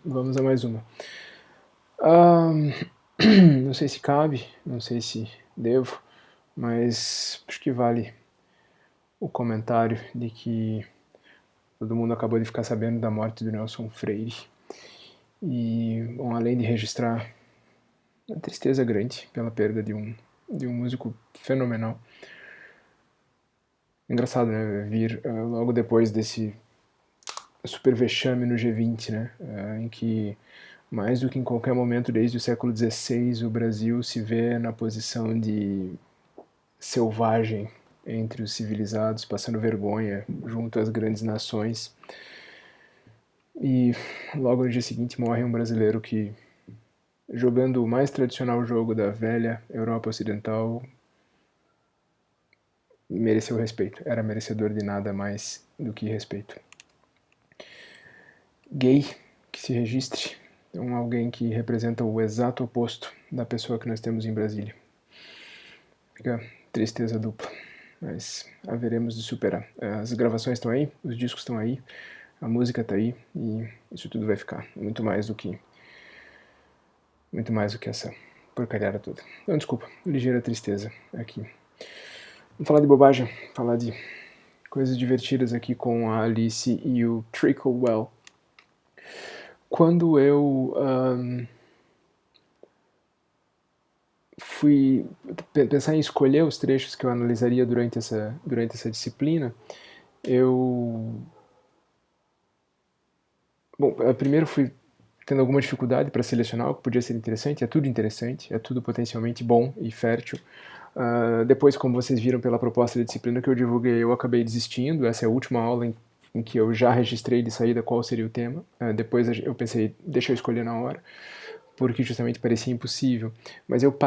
Vamos a mais uma. Não sei se cabe, não sei se devo, mas acho que vale o comentário de que todo mundo acabou de ficar sabendo da morte do Nelson Freire. E, bom, além de registrar uma tristeza grande pela perda de um músico fenomenal. Engraçado, né? Vir logo depois desse super vexame no G20, né? Em que, mais do que em qualquer momento desde o século XVI, o Brasil se vê na posição de selvagem entre os civilizados, passando vergonha junto às grandes nações. E logo no dia seguinte morre um brasileiro que, jogando o mais tradicional jogo da velha Europa Ocidental, mereceu respeito. Era merecedor de nada mais do que respeito. Gay, que se registre, é alguém que representa o exato oposto da pessoa que nós temos em Brasília. Fica tristeza dupla, mas haveremos de superar. As gravações estão aí, os discos estão aí, a música está aí e isso tudo vai ficar muito mais do que essa porcalhada toda. Não, desculpa, ligeira tristeza aqui. Vamos falar de bobagem, falar de coisas divertidas aqui com a Alice e o Trickle Well. Quando eu fui pensar em escolher os trechos que eu analisaria durante essa disciplina, primeiro fui tendo alguma dificuldade para selecionar o que podia ser interessante. É tudo interessante, é tudo potencialmente bom e fértil. Depois, como vocês viram pela proposta de disciplina que eu divulguei, eu acabei desistindo. Essa é a última aula em que eu já registrei de saída qual seria o tema. Depois eu pensei, deixa eu escolher na hora, porque justamente parecia impossível. Mas eu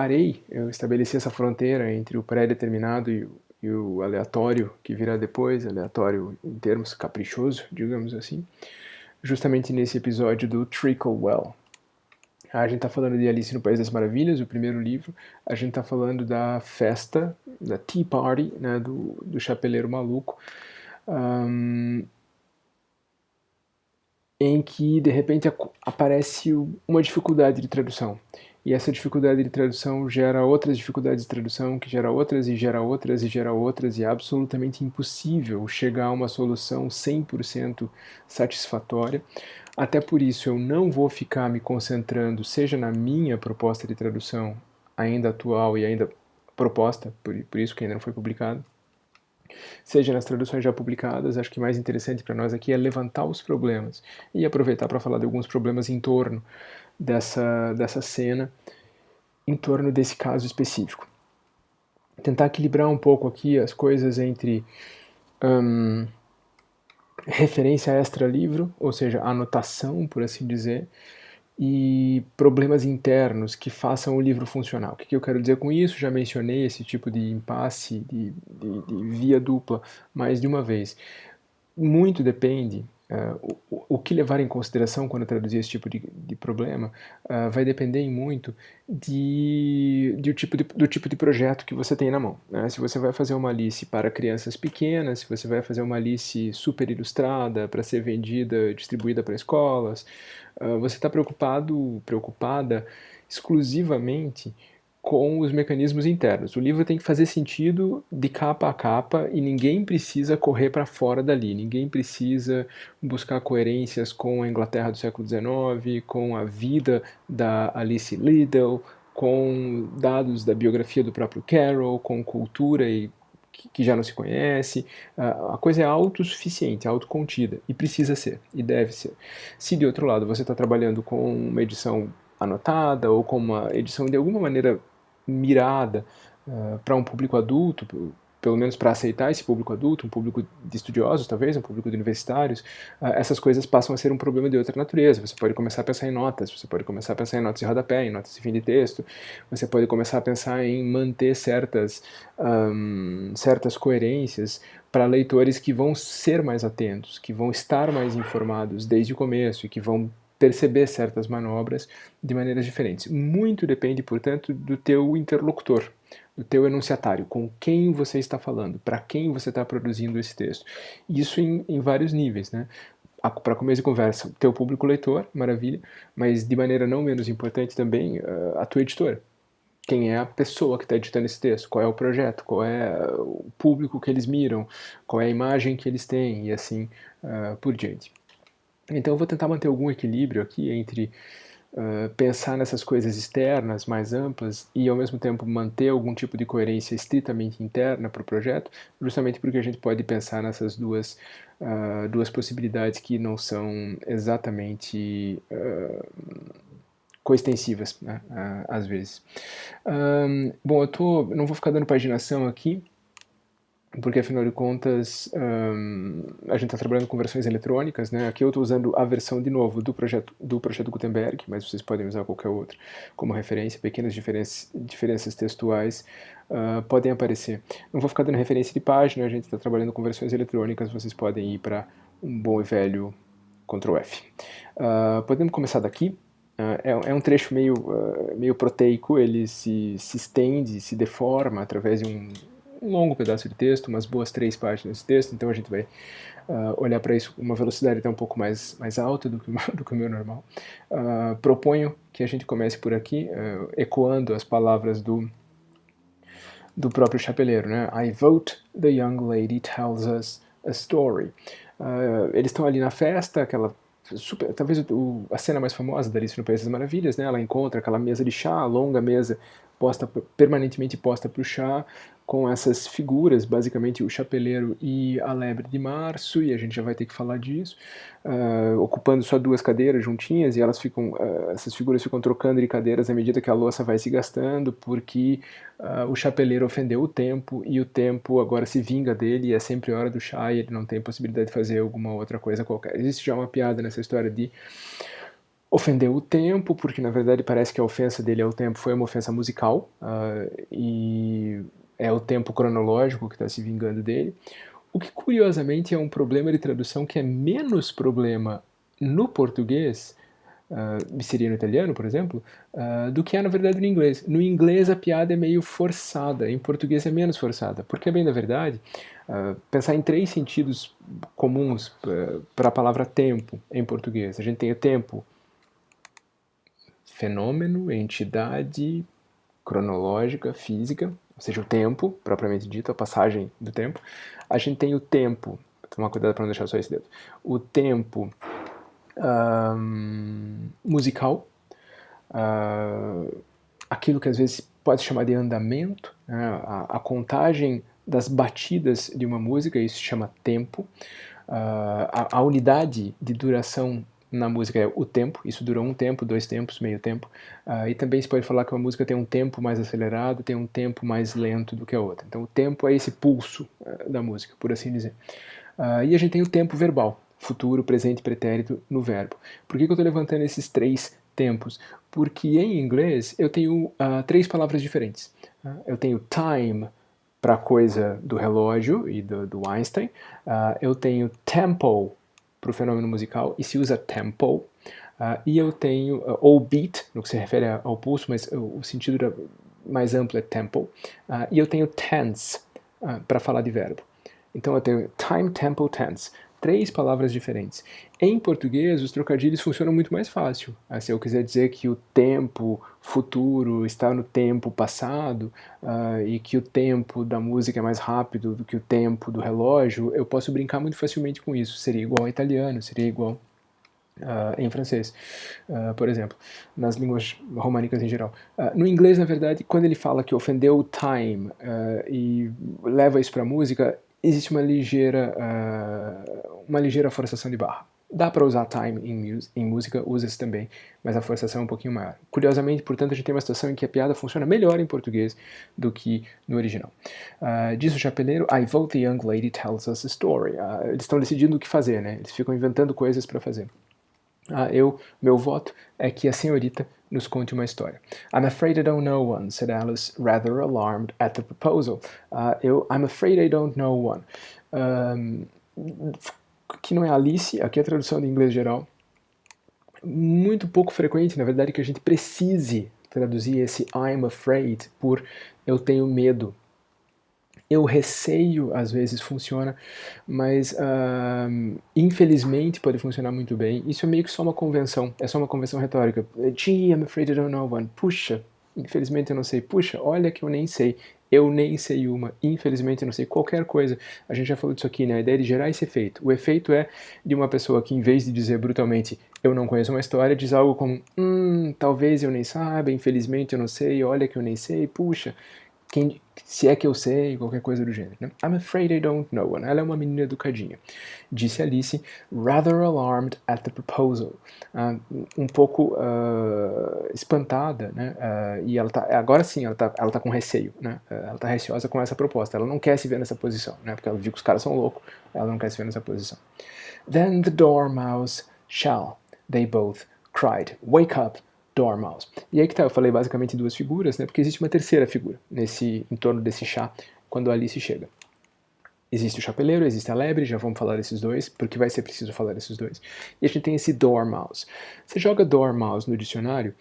estabeleci essa fronteira entre o pré-determinado e o aleatório, que virá depois, aleatório em termos caprichoso, digamos assim, justamente nesse episódio do Trickle Well. A gente está falando de Alice no País das Maravilhas, o primeiro livro. A gente está falando da festa, da Tea Party, né, do Chapeleiro Maluco, em que, de repente, aparece uma dificuldade de tradução. E essa dificuldade de tradução gera outras dificuldades de tradução, que gera outras, e gera outras, e gera outras, e é absolutamente impossível chegar a uma solução 100% satisfatória. Até por isso, eu não vou ficar me concentrando, seja na minha proposta de tradução, ainda atual e ainda proposta, por isso que ainda não foi publicada, seja nas traduções já publicadas. Acho que mais interessante para nós aqui é levantar os problemas e aproveitar para falar de alguns problemas em torno dessa cena, em torno desse caso específico. Tentar equilibrar um pouco aqui as coisas entre referência extra-livro, ou seja, anotação, por assim dizer, e problemas internos que façam o livro funcionar. O que eu quero dizer com isso? Já mencionei esse tipo de impasse, de via dupla, mais de uma vez. Muito depende, o que levar em consideração quando traduzir esse tipo de problema vai depender muito do tipo de projeto que você tem na mão, né? Se você vai fazer uma Alice para crianças pequenas, se você vai fazer uma Alice super ilustrada para ser vendida, distribuída para escolas, você está preocupada exclusivamente com os mecanismos internos. O livro tem que fazer sentido de capa a capa e ninguém precisa correr para fora dali, ninguém precisa buscar coerências com a Inglaterra do século XIX, com a vida da Alice Liddell, com dados da biografia do próprio Carroll, com cultura que já não se conhece. A coisa é autossuficiente, autocontida, e precisa ser, e deve ser. Se de outro lado você está trabalhando com uma edição anotada ou com uma edição de alguma maneira mirada para um público adulto, pelo menos para aceitar esse público adulto, um público de estudiosos talvez, um público de universitários, essas coisas passam a ser um problema de outra natureza. Você pode começar a pensar em notas, você pode começar a pensar em notas de rodapé, em notas de fim de texto, você pode começar a pensar em manter certas coerências para leitores que vão ser mais atentos, que vão estar mais informados desde o começo e que vão perceber certas manobras de maneiras diferentes. Muito depende, portanto, do teu interlocutor, do teu enunciatário, com quem você está falando, para quem você está produzindo esse texto. Isso em vários níveis, né? para começo de conversa, o teu público leitor, maravilha, mas de maneira não menos importante também, a tua editora. Quem é a pessoa que está editando esse texto, qual é o projeto, qual é o público que eles miram, qual é a imagem que eles têm e assim por diante. Então eu vou tentar manter algum equilíbrio aqui entre pensar nessas coisas externas mais amplas e ao mesmo tempo manter algum tipo de coerência estritamente interna para o projeto, justamente porque a gente pode pensar nessas duas possibilidades que não são exatamente coextensivas, né, às vezes. Bom, não vou ficar dando paginação aqui, porque afinal de contas a gente está trabalhando com versões eletrônicas, né? Aqui eu estou usando a versão de novo do projeto Gutenberg, mas vocês podem usar qualquer outra como referência. Pequenas diferenças textuais podem aparecer. Não vou ficar dando referência de página, a gente está trabalhando com versões eletrônicas, vocês podem ir para um bom e velho Ctrl F. Podemos começar daqui. É um trecho meio proteico, ele se estende, se deforma através de um longo pedaço de texto, umas boas 3 páginas de texto, então a gente vai olhar para isso com uma velocidade até um pouco mais alta do que o meu normal. Proponho que a gente comece por aqui, ecoando as palavras do próprio chapeleiro, né? I vote the young lady tells us a story. Eles estão ali na festa, aquela talvez a cena mais famosa da Alice no País das Maravilhas, né? Ela encontra aquela mesa de chá, a longa mesa permanentemente posta para o chá, com essas figuras, basicamente o chapeleiro e a lebre de março, e a gente já vai ter que falar disso, ocupando só 2 cadeiras juntinhas, e essas figuras ficam trocando de cadeiras à medida que a louça vai se gastando, porque o chapeleiro ofendeu o tempo, e o tempo agora se vinga dele, e é sempre hora do chá, e ele não tem possibilidade de fazer alguma outra coisa qualquer. Existe já uma piada nessa história de ofendeu o tempo, porque na verdade parece que a ofensa dele ao tempo foi uma ofensa musical, e é o tempo cronológico que está se vingando dele, o que curiosamente é um problema de tradução que é menos problema no português, seria no italiano, por exemplo, do que é na verdade no inglês. No inglês a piada é meio forçada, em português é menos forçada, porque bem na verdade, pensar em 3 sentidos comuns para a palavra tempo em português. A gente tem o tempo, fenômeno, entidade cronológica, física, ou seja, o tempo, propriamente dito, a passagem do tempo. A gente tem o tempo, vou tomar cuidado para não deixar só esse dedo, o tempo musical, aquilo que às vezes pode se chamar de andamento, né? A contagem das batidas de uma música, isso se chama tempo. A unidade de duração na música é o tempo, isso dura 1 tempo, 2 tempos, meio tempo, e também se pode falar que uma música tem um tempo mais acelerado, tem um tempo mais lento do que a outra. Então o tempo é esse pulso da música, por assim dizer. E a gente tem o tempo verbal, futuro, presente, pretérito no verbo. Por que eu estou levantando esses 3 tempos? Porque em inglês eu tenho 3 palavras diferentes. Eu tenho time, para a coisa do relógio e do Einstein. Eu tenho tempo para o fenômeno musical, e se usa tempo. E eu tenho, ou beat, no que se refere ao pulso, mas o sentido mais amplo é tempo. E eu tenho tense, para falar de verbo. Então eu tenho time, tempo, tense. 3 palavras diferentes. Em português, os trocadilhos funcionam muito mais fácil. Se eu quiser dizer que o tempo futuro está no tempo passado, e que o tempo da música é mais rápido do que o tempo do relógio, eu posso brincar muito facilmente com isso. Seria igual ao italiano, seria igual em francês, por exemplo, nas línguas românicas em geral. No inglês, na verdade, quando ele fala que ofendeu o time e leva isso para a música, existe uma ligeira forçação de barra. Dá para usar time em música, usa-se também, mas a forçação é um pouquinho maior. Curiosamente, portanto, a gente tem uma situação em que a piada funciona melhor em português do que no original. Diz o chapeleiro, I vote the young lady tells us a story. Eles estão decidindo o que fazer, né? Eles ficam inventando coisas para fazer. Meu voto é que a senhorita nos conte uma história. I'm afraid I don't know one, said Alice, rather alarmed at the proposal. I'm afraid I don't know one. Que não é Alice, aqui é a tradução do inglês geral. Muito pouco frequente, na verdade, que a gente precise traduzir esse I'm afraid por eu tenho medo. Eu receio, às vezes funciona, mas infelizmente pode funcionar muito bem. Isso é meio que só uma convenção, é só uma convenção retórica. Gee, I'm afraid I don't know one. Puxa, infelizmente eu não sei. Puxa, olha que eu nem sei. Eu nem sei uma. Infelizmente eu não sei qualquer coisa. A gente já falou disso aqui, né? A ideia de gerar esse efeito. O efeito é de uma pessoa que, em vez de dizer brutalmente, eu não conheço uma história, diz algo como, talvez eu nem saiba, infelizmente eu não sei, olha que eu nem sei, puxa. Se é que eu sei, qualquer coisa do gênero. Né? I'm afraid I don't know. Ela é uma menina educadinha. Disse Alice, rather alarmed at the proposal. Um pouco espantada, né? E ela tá, agora sim, ela tá com receio. Né? Ela tá receosa com essa proposta. Ela não quer se ver nessa posição, né? Porque ela viu que os caras são loucos. Ela não quer se ver nessa posição. Then the dormouse shall, they both cried. Wake up, Dormouse. E aí que tá, eu falei basicamente duas figuras, né? Porque existe uma terceira figura em torno desse chá quando a Alice chega. Existe o chapeleiro, existe a lebre, já vamos falar desses dois, porque vai ser preciso falar desses dois. E a gente tem esse Dormouse. Você joga Dormouse no dicionário,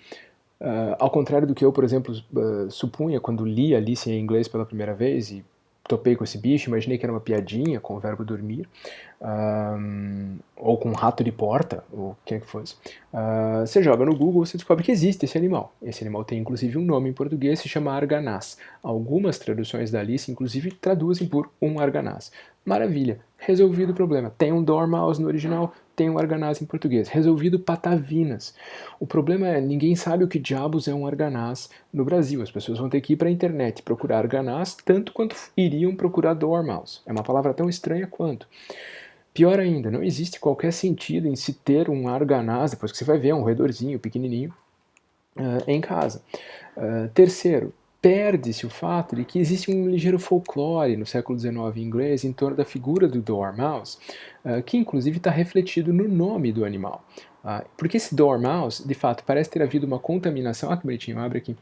ao contrário do que eu, por exemplo, supunha quando li Alice em inglês pela primeira vez e topei com esse bicho, imaginei que era uma piadinha com o verbo dormir, ou com um rato de porta, ou o que é que fosse. Você joga no Google, você descobre que existe esse animal. Esse animal tem inclusive um nome em português, se chama arganaz. Algumas traduções da Alice, inclusive, traduzem por um arganaz. Maravilha, resolvido o problema. Tem um dormouse no original, tem um arganaz em português. Resolvido patavinas. O problema é, ninguém sabe o que diabos é um arganaz no Brasil. As pessoas vão ter que ir para a internet procurar arganaz tanto quanto iriam procurar dormouse. É uma palavra tão estranha quanto. Pior ainda, não existe qualquer sentido em se ter um arganaz, depois que você vai ver, um roedorzinho pequenininho, em casa. Terceiro, perde-se o fato de que existe um ligeiro folclore no século XIX em inglês em torno da figura do dormouse, que inclusive está refletido no nome do animal. Porque esse dormouse, de fato, parece ter havido uma contaminação. Ah, que bonitinho, abre aqui.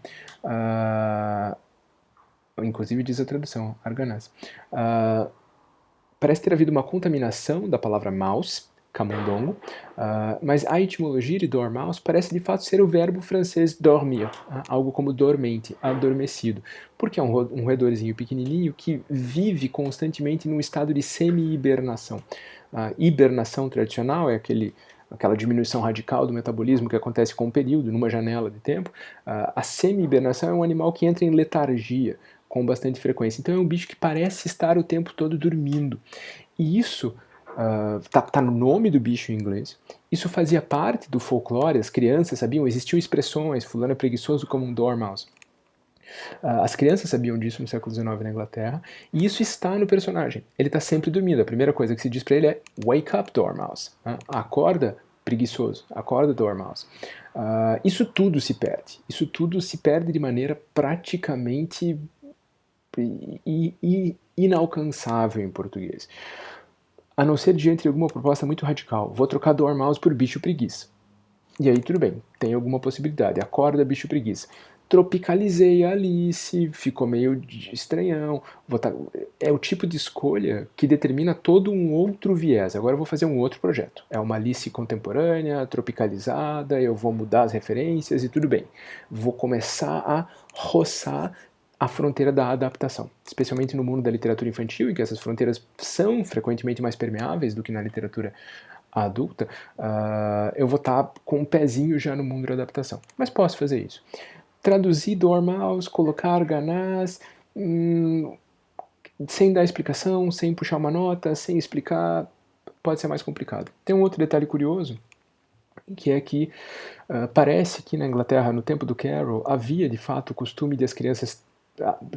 Inclusive diz a tradução, arganaz. Parece ter havido uma contaminação da palavra mouse, camundongo, mas a etimologia de dormouse parece de fato ser o verbo francês dormir, algo como dormente, adormecido, porque é um roedorzinho pequenininho que vive constantemente num estado de semi-hibernação. A hibernação tradicional é aquela diminuição radical do metabolismo que acontece com um período, numa janela de tempo. A semi-hibernação é um animal que entra em letargia com bastante frequência. Então é um bicho que parece estar o tempo todo dormindo. E isso tá no nome do bicho em inglês. Isso fazia parte do folclore, as crianças sabiam, existiam expressões, fulano é preguiçoso como um dormouse. As crianças sabiam disso no século XIX na Inglaterra, e isso está no personagem. Ele está sempre dormindo. A primeira coisa que se diz para ele é wake up, dormouse. Acorda, preguiçoso. Acorda, dormouse. Isso tudo se perde. Isso tudo se perde de maneira praticamente inalcançável em português. A não ser diante de alguma proposta muito radical. Vou trocar dormouse por bicho preguiça. E aí tudo bem, tem alguma possibilidade. Acorda, bicho preguiça. Tropicalizei a Alice, ficou meio estranhão. É o tipo de escolha que determina todo um outro viés. Agora eu vou fazer um outro projeto. É uma Alice contemporânea, tropicalizada, eu vou mudar as referências e tudo bem. Vou começar a roçar a fronteira da adaptação, especialmente no mundo da literatura infantil, em que essas fronteiras são frequentemente mais permeáveis do que na literatura adulta, eu vou estar com um pezinho já no mundo da adaptação. Mas posso fazer isso. Traduzir dormouse, colocar arganaz, sem dar explicação, sem puxar uma nota, sem explicar, pode ser mais complicado. Tem um outro detalhe curioso, que é que parece que na Inglaterra, no tempo do Carroll, havia de fato o costume de as crianças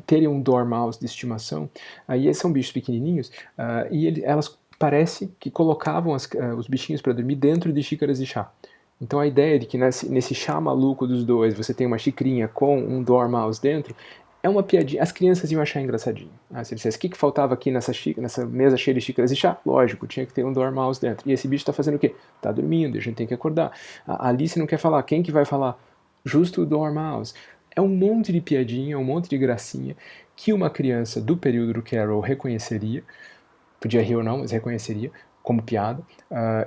terem um dormouse de estimação. Aí são bichos pequenininhos e elas parece que colocavam os bichinhos para dormir dentro de xícaras de chá. Então a ideia de que nesse chá maluco dos dois você tem uma xicrinha com um dormouse dentro é uma piadinha. As crianças iam achar engraçadinho. Se dissesse, o que faltava aqui nessa mesa cheia de xícaras de chá? Lógico, tinha que ter um dormouse dentro. E esse bicho está fazendo o quê? Está dormindo, a gente tem que acordar. A Alice não quer falar. Quem que vai falar? Justo o dormouse. É um monte de piadinha, um monte de gracinha que uma criança do período do Carroll reconheceria, podia rir ou não, mas reconheceria como piada,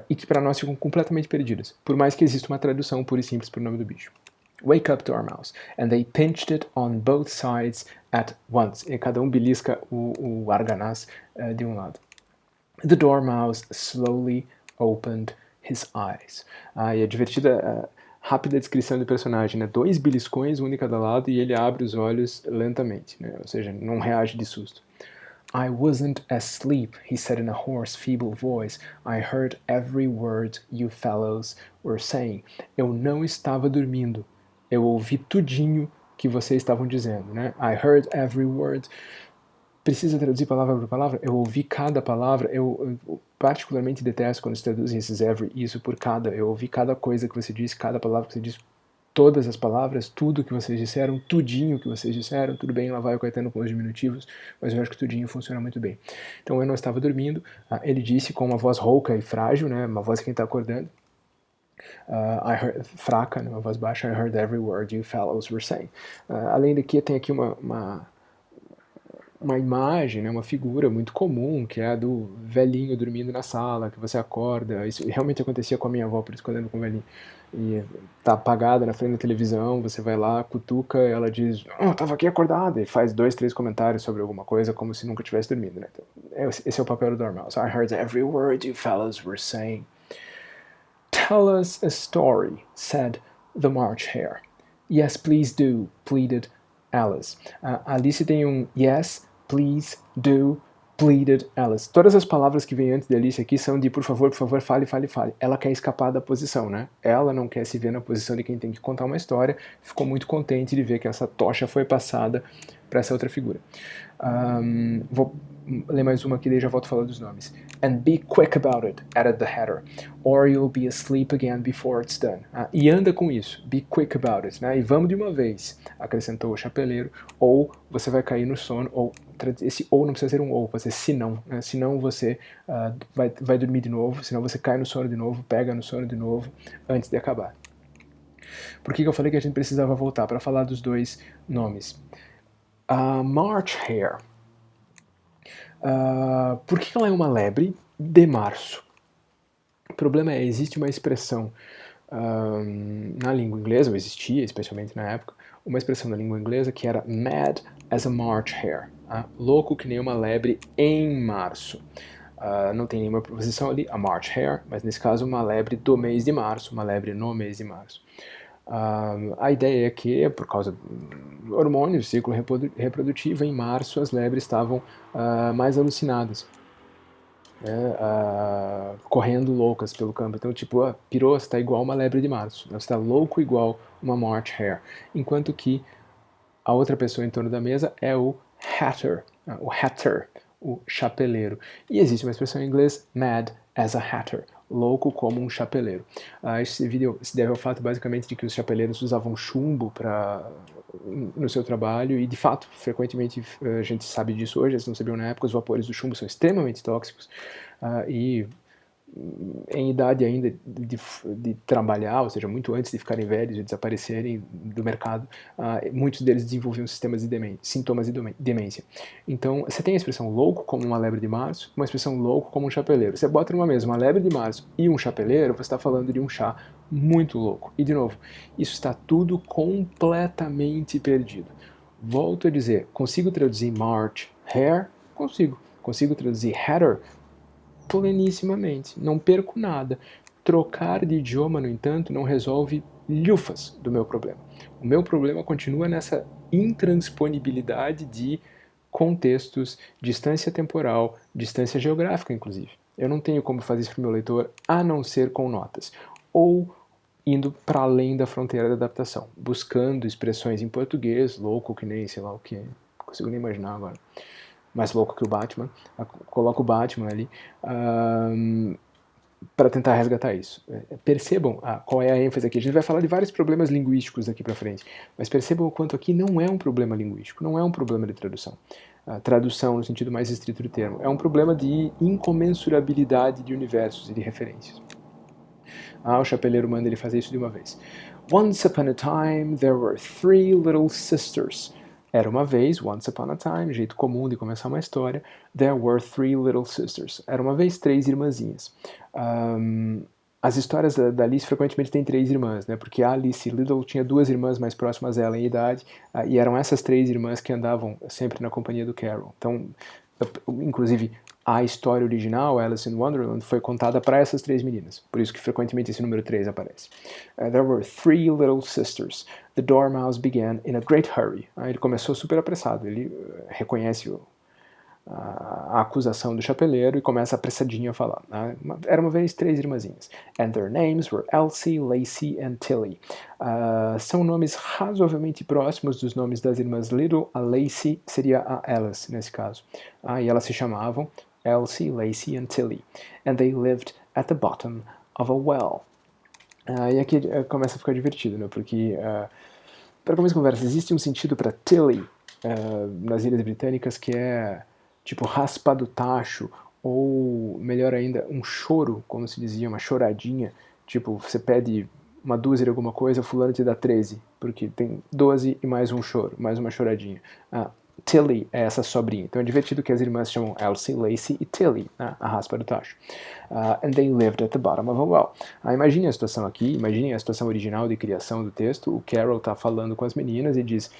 e que para nós ficam completamente perdidas, por mais que exista uma tradução pura e simples para o nome do bicho. Wake up, Dormouse. And they pinched it on both sides at once. E cada belisca o arganaz de lado. The Dormouse slowly opened his eyes. E a divertida, rápida descrição do personagem, né? 2 beliscões, um de cada lado, e ele abre os olhos lentamente, né? Ou seja, não reage de susto. I wasn't asleep, he said in a hoarse, feeble voice. I heard every word you fellows were saying. Eu não estava dormindo. Eu ouvi tudinho que vocês estavam dizendo, né? I heard every word. Precisa traduzir palavra por palavra? Eu ouvi cada palavra. Eu particularmente detesto quando se traduzem esses every, isso por cada. Eu ouvi cada coisa que você disse, cada palavra que você disse, todas as palavras, tudo que vocês disseram, tudinho que vocês disseram. Tudo bem, lá vai o Caetano com os diminutivos, mas eu acho que tudinho funciona muito bem. Então eu não estava dormindo. Ele disse com uma voz rouca e frágil, né? Uma voz de quem está acordando. Fraca, né? Uma voz baixa. I heard every word you fellows were saying. Além daqui, tem aqui uma imagem, né, uma figura muito comum, que é a do velhinho dormindo na sala, que você acorda. Isso realmente acontecia com a minha avó, por isso que eu lembro com o velhinho. E tá apagada na frente da televisão, você vai lá, cutuca, ela diz, eu tava aqui acordada, e faz 2, 3 comentários sobre alguma coisa, como se nunca tivesse dormido, né? Então, esse é o papel do Dormouse. I heard every word you fellows were saying. Tell us a story, said the March Hare. Yes, please do, pleaded Alice. Alice tem yes, please, do, pleaded Alice. Todas as palavras que vêm antes de Alice aqui são de por favor, fale, fale, fale. Ela quer escapar da posição, né? Ela não quer se ver na posição de quem tem que contar uma história. Ficou muito contente de ver que essa tocha foi passada para essa outra figura. Vou ler mais uma aqui e já volto a falar dos nomes. And be quick about it, added the Hatter, or you'll be asleep again before it's done. E anda com isso, be quick about it, né? E vamos de uma vez, acrescentou o chapeleiro, ou você vai cair no sono, ou esse ou não precisa ser um ou, pode ser senão, né? Senão você vai dormir de novo, senão você cai no sono de novo, pega no sono de novo, antes de acabar. Por que eu falei que a gente precisava voltar? Para falar dos 2 nomes. March Hare. Por que ela é uma lebre de março? O problema é, existe uma expressão na língua inglesa, ou existia, especialmente na época, uma expressão na língua inglesa que era mad as a March hare, louco que nem uma lebre em março. Não tem nenhuma preposição ali, a March hare, mas nesse caso uma lebre do mês de março, uma lebre no mês de março. A ideia é que, por causa do hormônio, do ciclo reprodutivo, em março as lebres estavam mais alucinadas, correndo loucas pelo campo. Então, tipo, pirou, você está igual uma lebre de março, você está louco igual uma March hare. Enquanto que a outra pessoa em torno da mesa é o hatter, o chapeleiro. E existe uma expressão em inglês, mad as a hatter, louco como um chapeleiro. Esse vídeo se deve ao fato basicamente de que os chapeleiros usavam chumbo no seu trabalho, e de fato, frequentemente a gente sabe disso hoje, eles não sabiam na época, os vapores do chumbo são extremamente tóxicos, e em idade ainda de trabalhar, ou seja, muito antes de ficarem velhos e desaparecerem do mercado, muitos deles desenvolviam sintomas de demência. Então, você tem a expressão louco como uma lebre de março, uma expressão louco como um chapeleiro. Você bota numa mesa uma lebre de março e um chapeleiro, você está falando de um chá muito louco. E, de novo, isso está tudo completamente perdido. Volto a dizer, consigo traduzir March Hare? Consigo. Consigo traduzir Hatter? Plenissimamente, não perco nada. Trocar de idioma, no entanto, não resolve lhufas do meu problema. O meu problema continua nessa intransponibilidade de contextos, distância temporal, distância geográfica, inclusive. Eu não tenho como fazer isso para o meu leitor, a não ser com notas. Ou indo para além da fronteira da adaptação, buscando expressões em português, louco que nem, sei lá o que, não consigo nem imaginar agora, mais louco que o Batman, coloca o Batman ali, para tentar resgatar isso. Percebam qual é a ênfase aqui. A gente vai falar de vários problemas linguísticos daqui para frente, mas percebam o quanto aqui não é um problema linguístico, não é um problema de tradução. Tradução no sentido mais estrito do termo. É um problema de incomensurabilidade de universos e de referências. O chapeleiro manda ele fazer isso de uma vez. Once upon a time there were 3 little sisters. Era uma vez, once upon a time, jeito comum de começar uma história. There were 3 little sisters. Era uma vez 3 irmãzinhas. as histórias da Alice frequentemente têm 3 irmãs, né? Porque a Alice Liddell tinha 2 irmãs mais próximas dela em idade, e eram essas 3 irmãs que andavam sempre na companhia do Carol. Então, inclusive, a história original, Alice in Wonderland, foi contada para essas 3 meninas. Por isso que frequentemente esse número 3 aparece. There were 3 little sisters. The Dormouse began in a great hurry. Ele começou super apressado. Ele reconhece a acusação do chapeleiro e começa apressadinho a falar. Era uma vez 3 irmãzinhas. And their names were Elsie, Lacey and Tilly. São nomes razoavelmente próximos dos nomes das irmãs Liddell. A Lacey seria a Alice, nesse caso. E elas se chamavam Elsie, Lacey and Tilly. And they lived at the bottom of a well. E aqui começa a ficar divertido, né? Porque, para começar a conversa, existe um sentido para Tilly nas Ilhas Britânicas que é tipo raspa do tacho, ou melhor ainda, um choro, como se dizia, uma choradinha. Tipo, você pede uma dúzia de alguma coisa, fulano te dá 13, porque tem 12 e mais um choro, mais uma choradinha. Tilly é essa sobrinha. Então é divertido que as irmãs chamam Elsie, Lacey e Tilly, a raspa do tacho. And they lived at the bottom of a well. Imagine a situação aqui, imagine a situação original de criação do texto. O Carol está falando com as meninas e diz,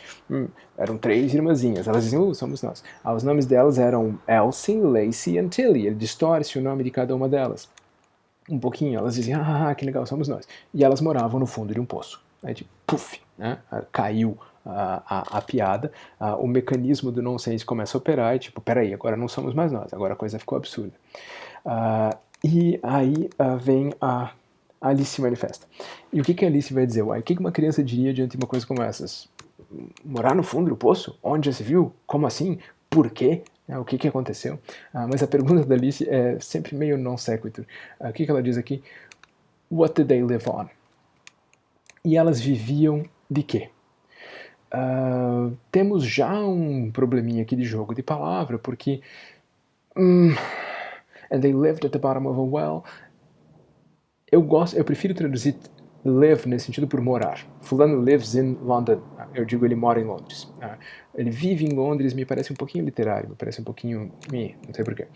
eram 3 irmãzinhas. Elas dizem, somos nós. Os nomes delas eram Elsie, Lacey e Tilly. Ele distorce o nome de cada uma delas. Um pouquinho, elas dizem, que legal, somos nós. E elas moravam no fundo de um poço. Aí, tipo, puf, né? Caiu a piada, o mecanismo do nonsense começa a operar e tipo, peraí, agora não somos mais nós, agora a coisa ficou absurda. E aí vem a Alice se manifesta. E o que a Alice vai dizer? O que uma criança diria diante de uma coisa como essas? Morar no fundo do poço? Onde já se viu? Como assim? Por quê? O que aconteceu? Mas a pergunta da Alice é sempre meio non sequitur. O que ela diz aqui? What did they live on? E elas viviam de quê? Temos já um probleminha aqui de jogo de palavra, porque and they lived at the bottom of a well. Eu prefiro traduzir live nesse sentido por morar. Fulano lives in London. Eu digo ele mora em Londres. Ele vive em Londres, me parece um pouquinho literário, me parece um pouquinho... não sei porquê.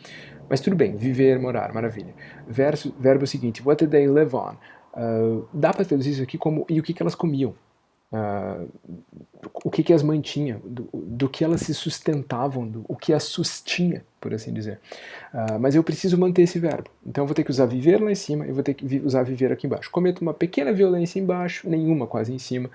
Mas tudo bem, viver, morar, maravilha. Verbo seguinte, what did they live on? Dá para traduzir isso aqui como e o que elas comiam. O que as mantinha, do que elas se sustentavam, o que as sustinha, por assim dizer. Mas eu preciso manter esse verbo. Então eu vou ter que usar viver lá em cima e vou ter que usar viver aqui embaixo. Cometo uma pequena violência embaixo, nenhuma quase em cima,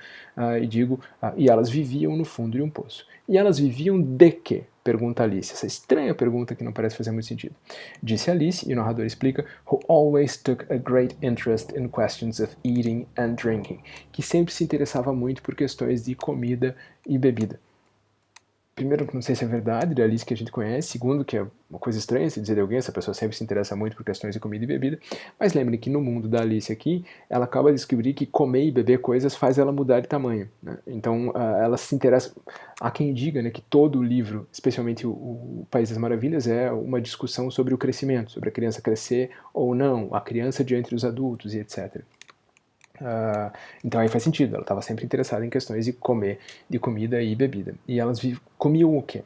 e digo, e elas viviam no fundo de um poço. E elas viviam de quê? Pergunta Alice. Essa estranha pergunta que não parece fazer muito sentido. Disse Alice, e o narrador explica, who always took a great interest in questions of eating and drinking, que sempre se interessava muito por questões de comida e bebida. Primeiro, não sei se é verdade, da Alice que a gente conhece. Segundo, que é uma coisa estranha se dizer de alguém, essa pessoa sempre se interessa muito por questões de comida e bebida. Mas lembre que no mundo da Alice aqui, ela acaba de descobrir que comer e beber coisas faz ela mudar de tamanho, né? Então, ela se interessa... Há quem diga, né, que todo o livro, especialmente o País das Maravilhas, é uma discussão sobre o crescimento, sobre a criança crescer ou não, a criança diante dos adultos e etc. Então aí faz sentido, ela estava sempre interessada em questões de comida e bebida. E elas comiam o quê?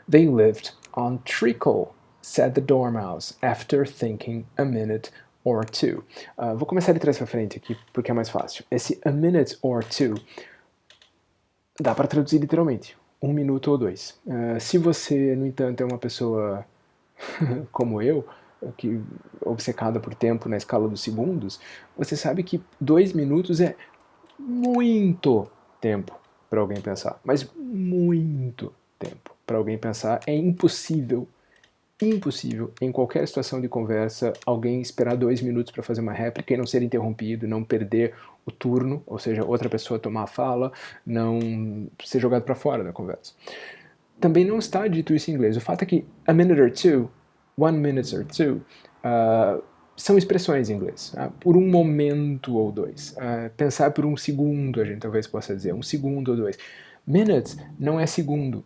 They lived on treacle, said the Dormouse, after thinking a minute or two. Vou começar de trás para frente aqui, porque é mais fácil. Esse a minute or two dá para traduzir literalmente, 1 minuto ou 2. Se você, no entanto, é uma pessoa como eu, que obcecada por tempo na escala dos segundos, você sabe que 2 minutos é muito tempo para alguém pensar, mas muito tempo para alguém pensar. É impossível em qualquer situação de conversa alguém esperar 2 minutos para fazer uma réplica e não ser interrompido, não perder o turno, ou seja, outra pessoa tomar a fala, não ser jogado para fora da conversa. Também não está dito isso em inglês. O fato é que a minute or two, 1 minute or two, são expressões em inglês. Por um momento ou 2. Pensar por um segundo, a gente talvez possa dizer. 1 segundo ou 2. Minutes não é segundo.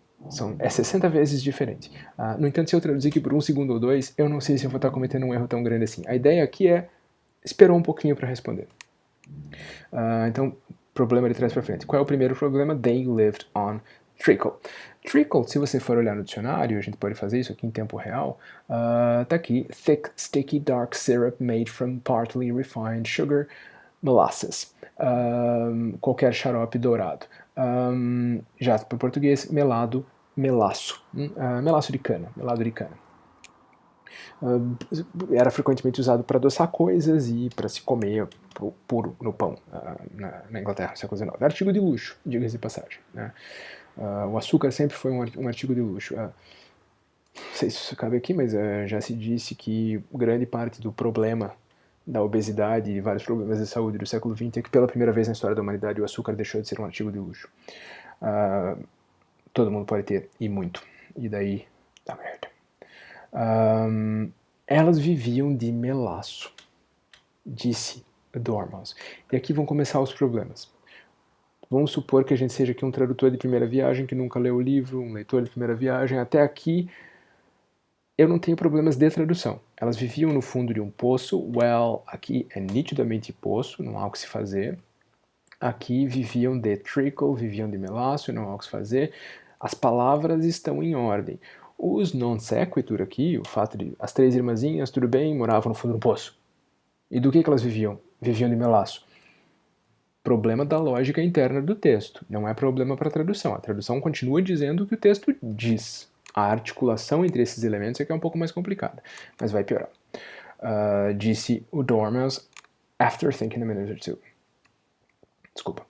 É 60 vezes diferente. No entanto, se eu traduzir aqui por 1 segundo ou 2, eu não sei se eu vou estar cometendo um erro tão grande assim. A ideia aqui é esperou um pouquinho para responder. Então, problema de trás para frente. Qual é o primeiro problema? They lived on treacle. Trickle, se você for olhar no dicionário, a gente pode fazer isso aqui em tempo real, tá aqui, thick, sticky, dark syrup made from partly refined sugar, molasses, qualquer xarope dourado. Já para o português, melado, melaço, melaço de cana, melado de cana. Era frequentemente usado para adoçar coisas e para se comer puro no pão na Inglaterra, no século XIX. Artigo de luxo, diga-se de passagem. Né? O açúcar sempre foi um artigo de luxo. Não sei se isso cabe aqui, mas já se disse que grande parte do problema da obesidade e vários problemas de saúde do século XX é que pela primeira vez na história da humanidade o açúcar deixou de ser um artigo de luxo. Todo mundo pode ter, e muito. E daí, dá merda. Elas viviam de melaço, disse Dormouse. E aqui vão começar os problemas. Vamos supor que a gente seja aqui um tradutor de primeira viagem que nunca leu o livro, um leitor de primeira viagem. Até aqui eu não tenho problemas de tradução. Elas viviam no fundo de um poço. Well, aqui é nitidamente poço, não há o que se fazer. Aqui viviam de trickle, viviam de melaço, não há o que se fazer. As palavras estão em ordem. Os non sequitur aqui, o fato de as três irmãzinhas, tudo bem, moravam no fundo do poço. E do que elas viviam? Viviam de melaço. Problema da lógica interna do texto. Não é problema para a tradução. A tradução continua dizendo o que o texto diz. A articulação entre esses elementos é que é um pouco mais complicada, mas vai piorar. Disse o Dormouse after thinking a minute or two. Desculpa.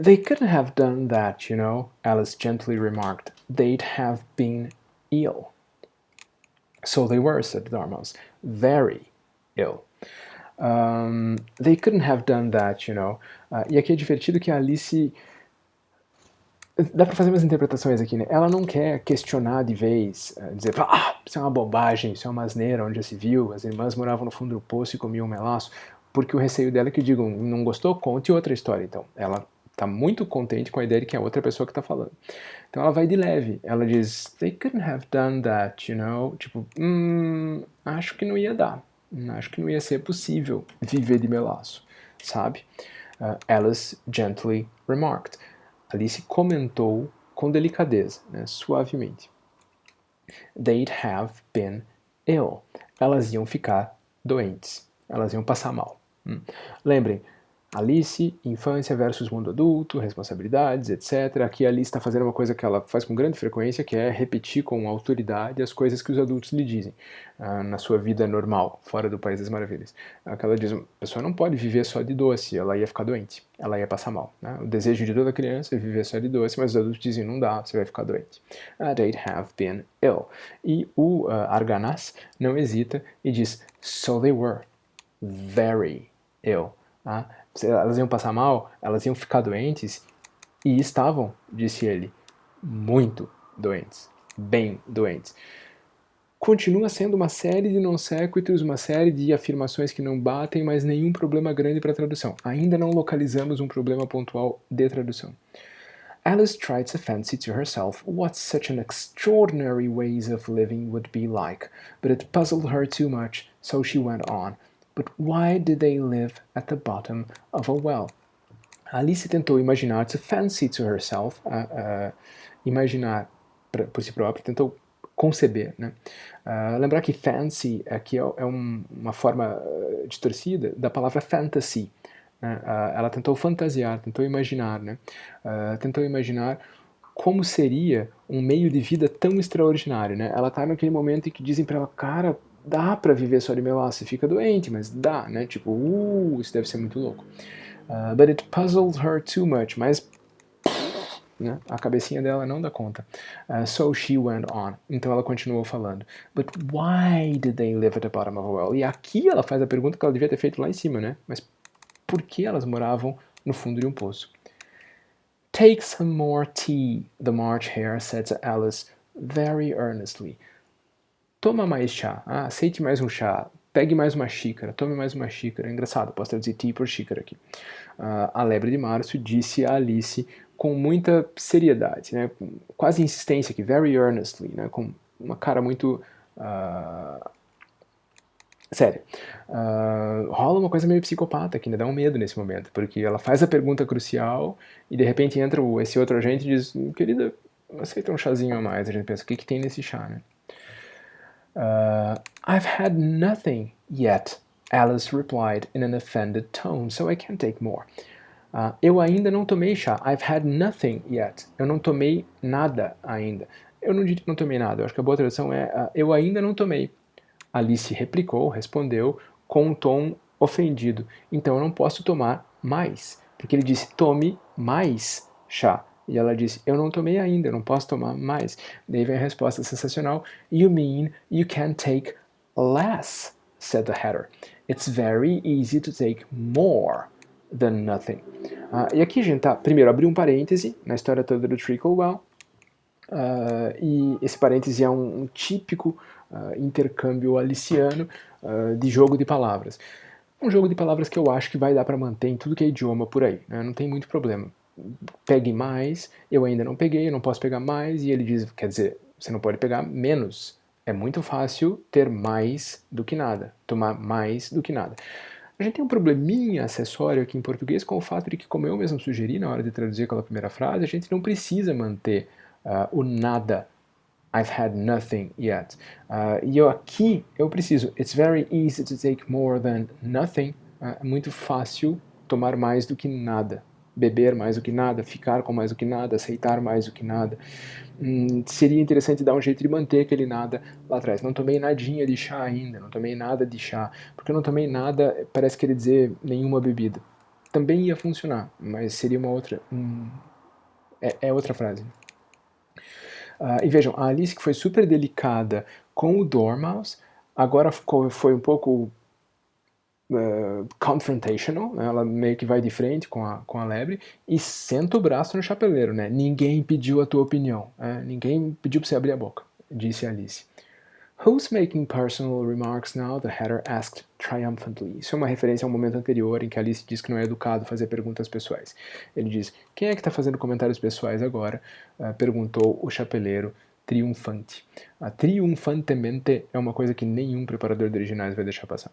They couldn't have done that, you know, Alice gently remarked. They'd have been ill. So they were, said Dormouse. Very ill. They couldn't have done that, you know. E aqui é divertido que a Alice... Dá pra fazer umas interpretações aqui, né? Ela não quer questionar de vez, dizer, isso é uma bobagem, isso é uma asneira, onde já se viu, as irmãs moravam no fundo do poço e comiam melaço, porque o receio dela é que digam, não gostou? Conte outra história, então. Ela tá muito contente com a ideia de que é outra pessoa que tá falando. Então ela vai de leve, ela diz, they couldn't have done that, you know? Tipo, acho que não ia dar, acho que não ia ser possível viver de melaço, sabe? Alice gently remarked. Alice comentou com delicadeza, né, suavemente. They'd have been ill. Elas iam ficar doentes. Elas iam passar mal. Lembrem, Alice, infância versus mundo adulto, responsabilidades, etc. Aqui a Alice está fazendo uma coisa que ela faz com grande frequência, que é repetir com autoridade as coisas que os adultos lhe dizem na sua vida normal, fora do País das Maravilhas. Ela diz, a pessoa não pode viver só de doce, ela ia ficar doente, ela ia passar mal. Né? O desejo de toda criança é viver só de doce, mas os adultos dizem, não dá, você vai ficar doente. They'd have been ill. E o Arganaz não hesita e diz, so they were, very ill. Elas iam passar mal, elas iam ficar doentes, e estavam, disse ele, muito doentes, bem doentes. Continua sendo uma série de non sequiturs, uma série de afirmações que não batem, mas nenhum problema grande para a tradução. Ainda não localizamos um problema pontual de tradução. Alice tried to fancy to herself what such an extraordinary ways of living would be like, but it puzzled her too much, so she went on. But why did they live at the bottom of a well? Alice tentou imaginar, to fancy to herself, imaginar por si própria, tentou conceber, né? Lembrar que fancy aqui é uma forma distorcida da palavra fantasy. Né? Ela tentou fantasiar, tentou imaginar, né? Tentou imaginar como seria um meio de vida tão extraordinário, né? Ela tá naquele momento em que dizem para ela, cara, dá pra viver só de melaço, você fica doente, mas dá, né? Tipo, isso deve ser muito louco. But it puzzled her too much, mas né? A cabecinha dela não dá conta. So she went on. Então ela continuou falando. But why did they live at the bottom of a well? E aqui ela faz a pergunta que ela devia ter feito lá em cima, né? Mas por que elas moravam no fundo de um poço? Take some more tea, the March Hare said to Alice very earnestly. Toma mais chá. Aceite mais um chá. Pegue mais uma xícara. Tome mais uma xícara. Engraçado, posso traduzir tea por xícara aqui. A lebre de março disse a Alice com muita seriedade, né? Quase insistência aqui, very earnestly, né? Com uma cara muito séria. Rola uma coisa meio psicopata que ainda dá um medo nesse momento, porque ela faz a pergunta crucial e de repente entra esse outro agente e diz, querida, aceita um chazinho a mais. A gente pensa, o que que tem nesse chá, né? I've had nothing yet, Alice replied in an offended tone, so I can't take more. Eu ainda não tomei chá. I've had nothing yet. Eu não tomei nada ainda. Eu não diria que não tomei nada. Eu acho que a boa tradução é eu ainda não tomei. Alice replicou, respondeu, com um tom ofendido. Então eu não posso tomar mais. Porque ele disse, tome mais chá. E ela disse, eu não tomei ainda, eu não posso tomar mais. Daí vem a resposta sensacional. You mean you can take less, said the Hatter. It's very easy to take more than nothing. E aqui a gente tá, primeiro, abriu um parêntese na história toda do Treacle Well. E esse parêntese é um típico intercâmbio aliciano de jogo de palavras. Um jogo de palavras que eu acho que vai dar para manter em tudo que é idioma por aí, né? Não tem muito problema. Pegue mais, eu ainda não peguei, eu não posso pegar mais, e ele diz, quer dizer, você não pode pegar menos. É muito fácil ter mais do que nada, tomar mais do que nada. A gente tem um probleminha acessório aqui em português com o fato de que, como eu mesmo sugeri na hora de traduzir aquela primeira frase, a gente não precisa manter o nada. I've had nothing yet. E aqui eu preciso. It's very easy to take more than nothing. É muito fácil tomar mais do que nada. Beber mais do que nada, ficar com mais do que nada, aceitar mais do que nada. Seria interessante dar um jeito de manter aquele nada lá atrás. Não tomei nadinha de chá ainda, não tomei nada de chá. Porque não tomei nada parece querer dizer nenhuma bebida. Também ia funcionar, mas seria uma outra. É outra frase. E vejam, a Alice, que foi super delicada com o Dormouse, agora foi um pouco confrontational, né? Ela meio que vai de frente com a lebre e senta o braço no chapeleiro, né? Ninguém pediu a tua opinião, ninguém pediu pra você abrir a boca, disse Alice. Who's making personal remarks now? The Hatter asked triumphantly. Isso é uma referência a um momento anterior em que Alice diz que não é educado fazer perguntas pessoais. Ele diz, quem é que está fazendo comentários pessoais agora? Perguntou o chapeleiro, triunfante. Triunfantemente é uma coisa que nenhum preparador de originais vai deixar passar.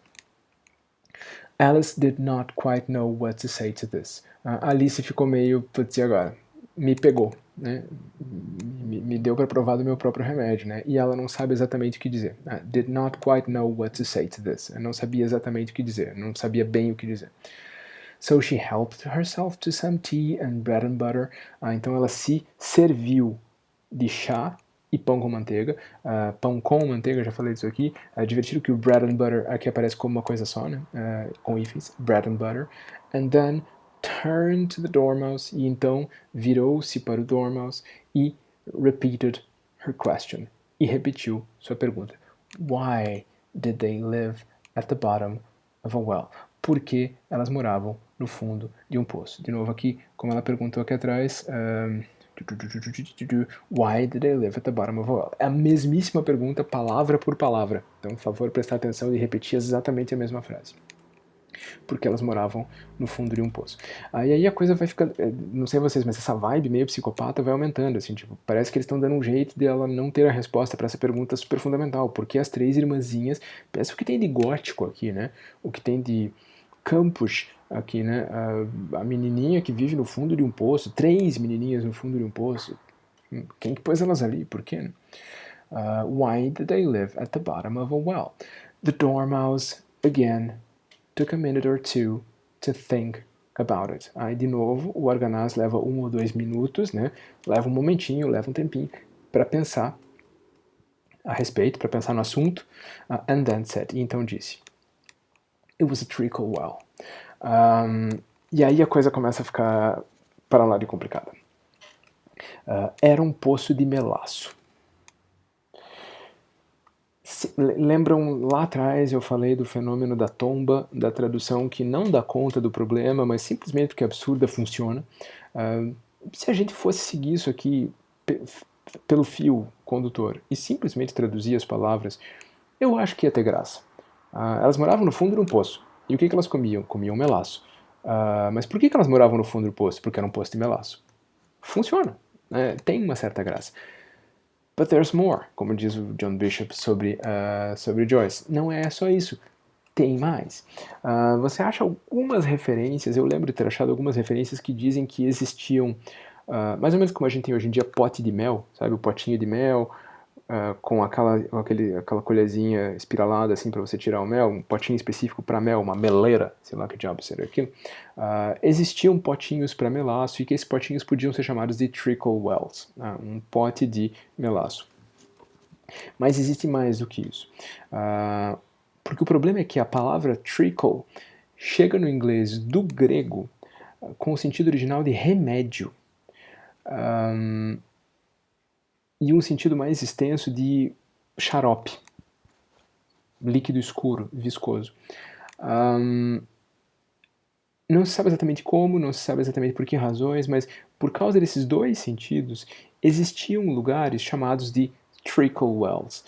Alice did not quite know what to say to this. Alice ficou meio, putz, e agora? Me pegou, né? Me deu para provar do meu próprio remédio, né? E ela não sabe exatamente o que dizer. Did not quite know what to say to this. Não sabia exatamente o que dizer, não sabia bem o que dizer. So she helped herself to some tea and bread and butter. Então ela se serviu de chá e pão com manteiga. Pão com manteiga, já falei disso aqui. É divertido que o bread and butter aqui aparece como uma coisa só, né? Com hífens, bread and butter. And then turned to the Dormouse, e então virou-se para o Dormouse e repeated her question, e repetiu sua pergunta. Why did they live at the bottom of a well? Por que elas moravam no fundo de um poço? De novo aqui, como ela perguntou aqui atrás, why did they live at the bottom of a well? É a mesmíssima pergunta, palavra por palavra. Então, por favor, prestar atenção e repetir exatamente a mesma frase. Porque elas moravam no fundo de um poço. E aí a coisa vai ficando, não sei vocês, mas essa vibe meio psicopata vai aumentando, assim, tipo, parece que eles estão dando um jeito de ela não ter a resposta para essa pergunta super fundamental, porque as três irmãzinhas, pensa o que tem de gótico aqui, né? O que tem de campus aqui, né? A menininha que vive no fundo de um poço, três menininhas no fundo de um poço. Quem que pôs elas ali? Por quê, né? Why did they live at the bottom of a well? The Dormouse, again, took a minute or two to think about it. Aí, de novo, o Arganaz leva 1 ou 2 minutos, né? Leva um momentinho, leva um tempinho para pensar a respeito, para pensar no assunto. And then said, e então disse, it was a treacle well. E aí a coisa começa a ficar para lá de complicada. Era um poço de melaço. Lembram lá atrás eu falei do fenômeno da tomba, da tradução que não dá conta do problema, mas simplesmente porque é absurda funciona. Se a gente fosse seguir isso aqui pelo fio condutor e simplesmente traduzir as palavras, eu acho que ia ter graça. Elas moravam no fundo de um poço. E o que elas comiam? Comiam melaço. Mas por que elas moravam no fundo do poço? Porque era um poço de melaço. Funciona. Tem uma certa graça. But there's more, como diz o John Bishop sobre Joyce. Não é só isso. Tem mais. Você acha algumas referências, eu lembro de ter achado algumas referências que dizem que existiam mais ou menos como a gente tem hoje em dia pote de mel, sabe? O potinho de mel, com aquela colherzinha espiralada assim para você tirar o mel, um potinho específico para mel, uma meleira, sei lá que diabo seria aquilo. Existiam potinhos para melaço e que esses potinhos podiam ser chamados de trickle wells, um pote de melaço. Mas existe mais do que isso. Porque o problema é que a palavra trickle chega no inglês do grego com o sentido original de remédio. E um sentido mais extenso de xarope, líquido escuro, viscoso. Não se sabe exatamente como, não se sabe exatamente por que razões, mas por causa desses dois sentidos, existiam lugares chamados de trickle wells,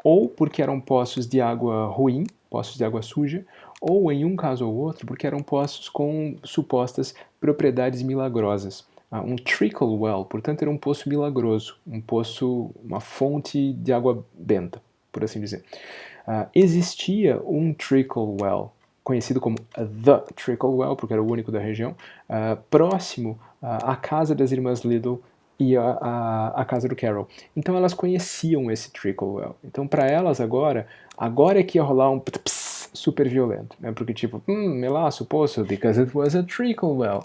ou porque eram poços de água ruim, poços de água suja, ou em um caso ou outro, porque eram poços com supostas propriedades milagrosas. Um trickle well, portanto, era um poço milagroso, um poço, uma fonte de água benta, por assim dizer. Existia um trickle well, conhecido como The Trickle Well, porque era o único da região, próximo à casa das irmãs Little e à casa do Carol. Então elas conheciam esse Trickle Well. Então para elas agora é que ia rolar um pss super violento, né? Porque tipo, melaço, poço, because it was a trickle well.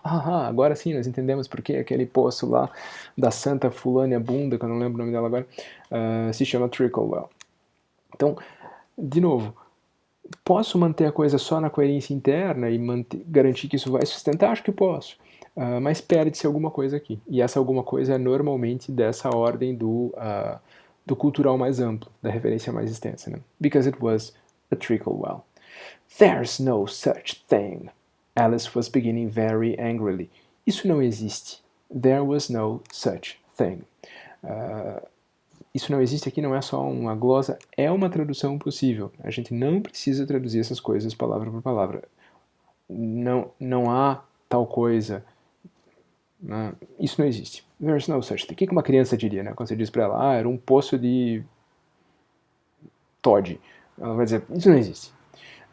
Agora sim nós entendemos por que aquele poço lá da Santa Fulânia Bunda, que eu não lembro o nome dela agora, se chama Trickle Well. Então, de novo, posso manter a coisa só na coerência interna e garantir que isso vai sustentar? Acho que posso. Mas perde-se alguma coisa aqui. E essa alguma coisa é normalmente dessa ordem do cultural mais amplo, da referência mais extensa. Né? Because it was a trickle well. There's no such thing. Alice was beginning very angrily. Isso não existe. There was no such thing. Isso não existe aqui, não é só uma glosa, é uma tradução possível. A gente não precisa traduzir essas coisas palavra por palavra. Não há tal coisa. Isso não existe. There's no such thing. O que uma criança diria, né? Quando você diz para ela, era um poço de Todd. Ela vai dizer, isso não existe.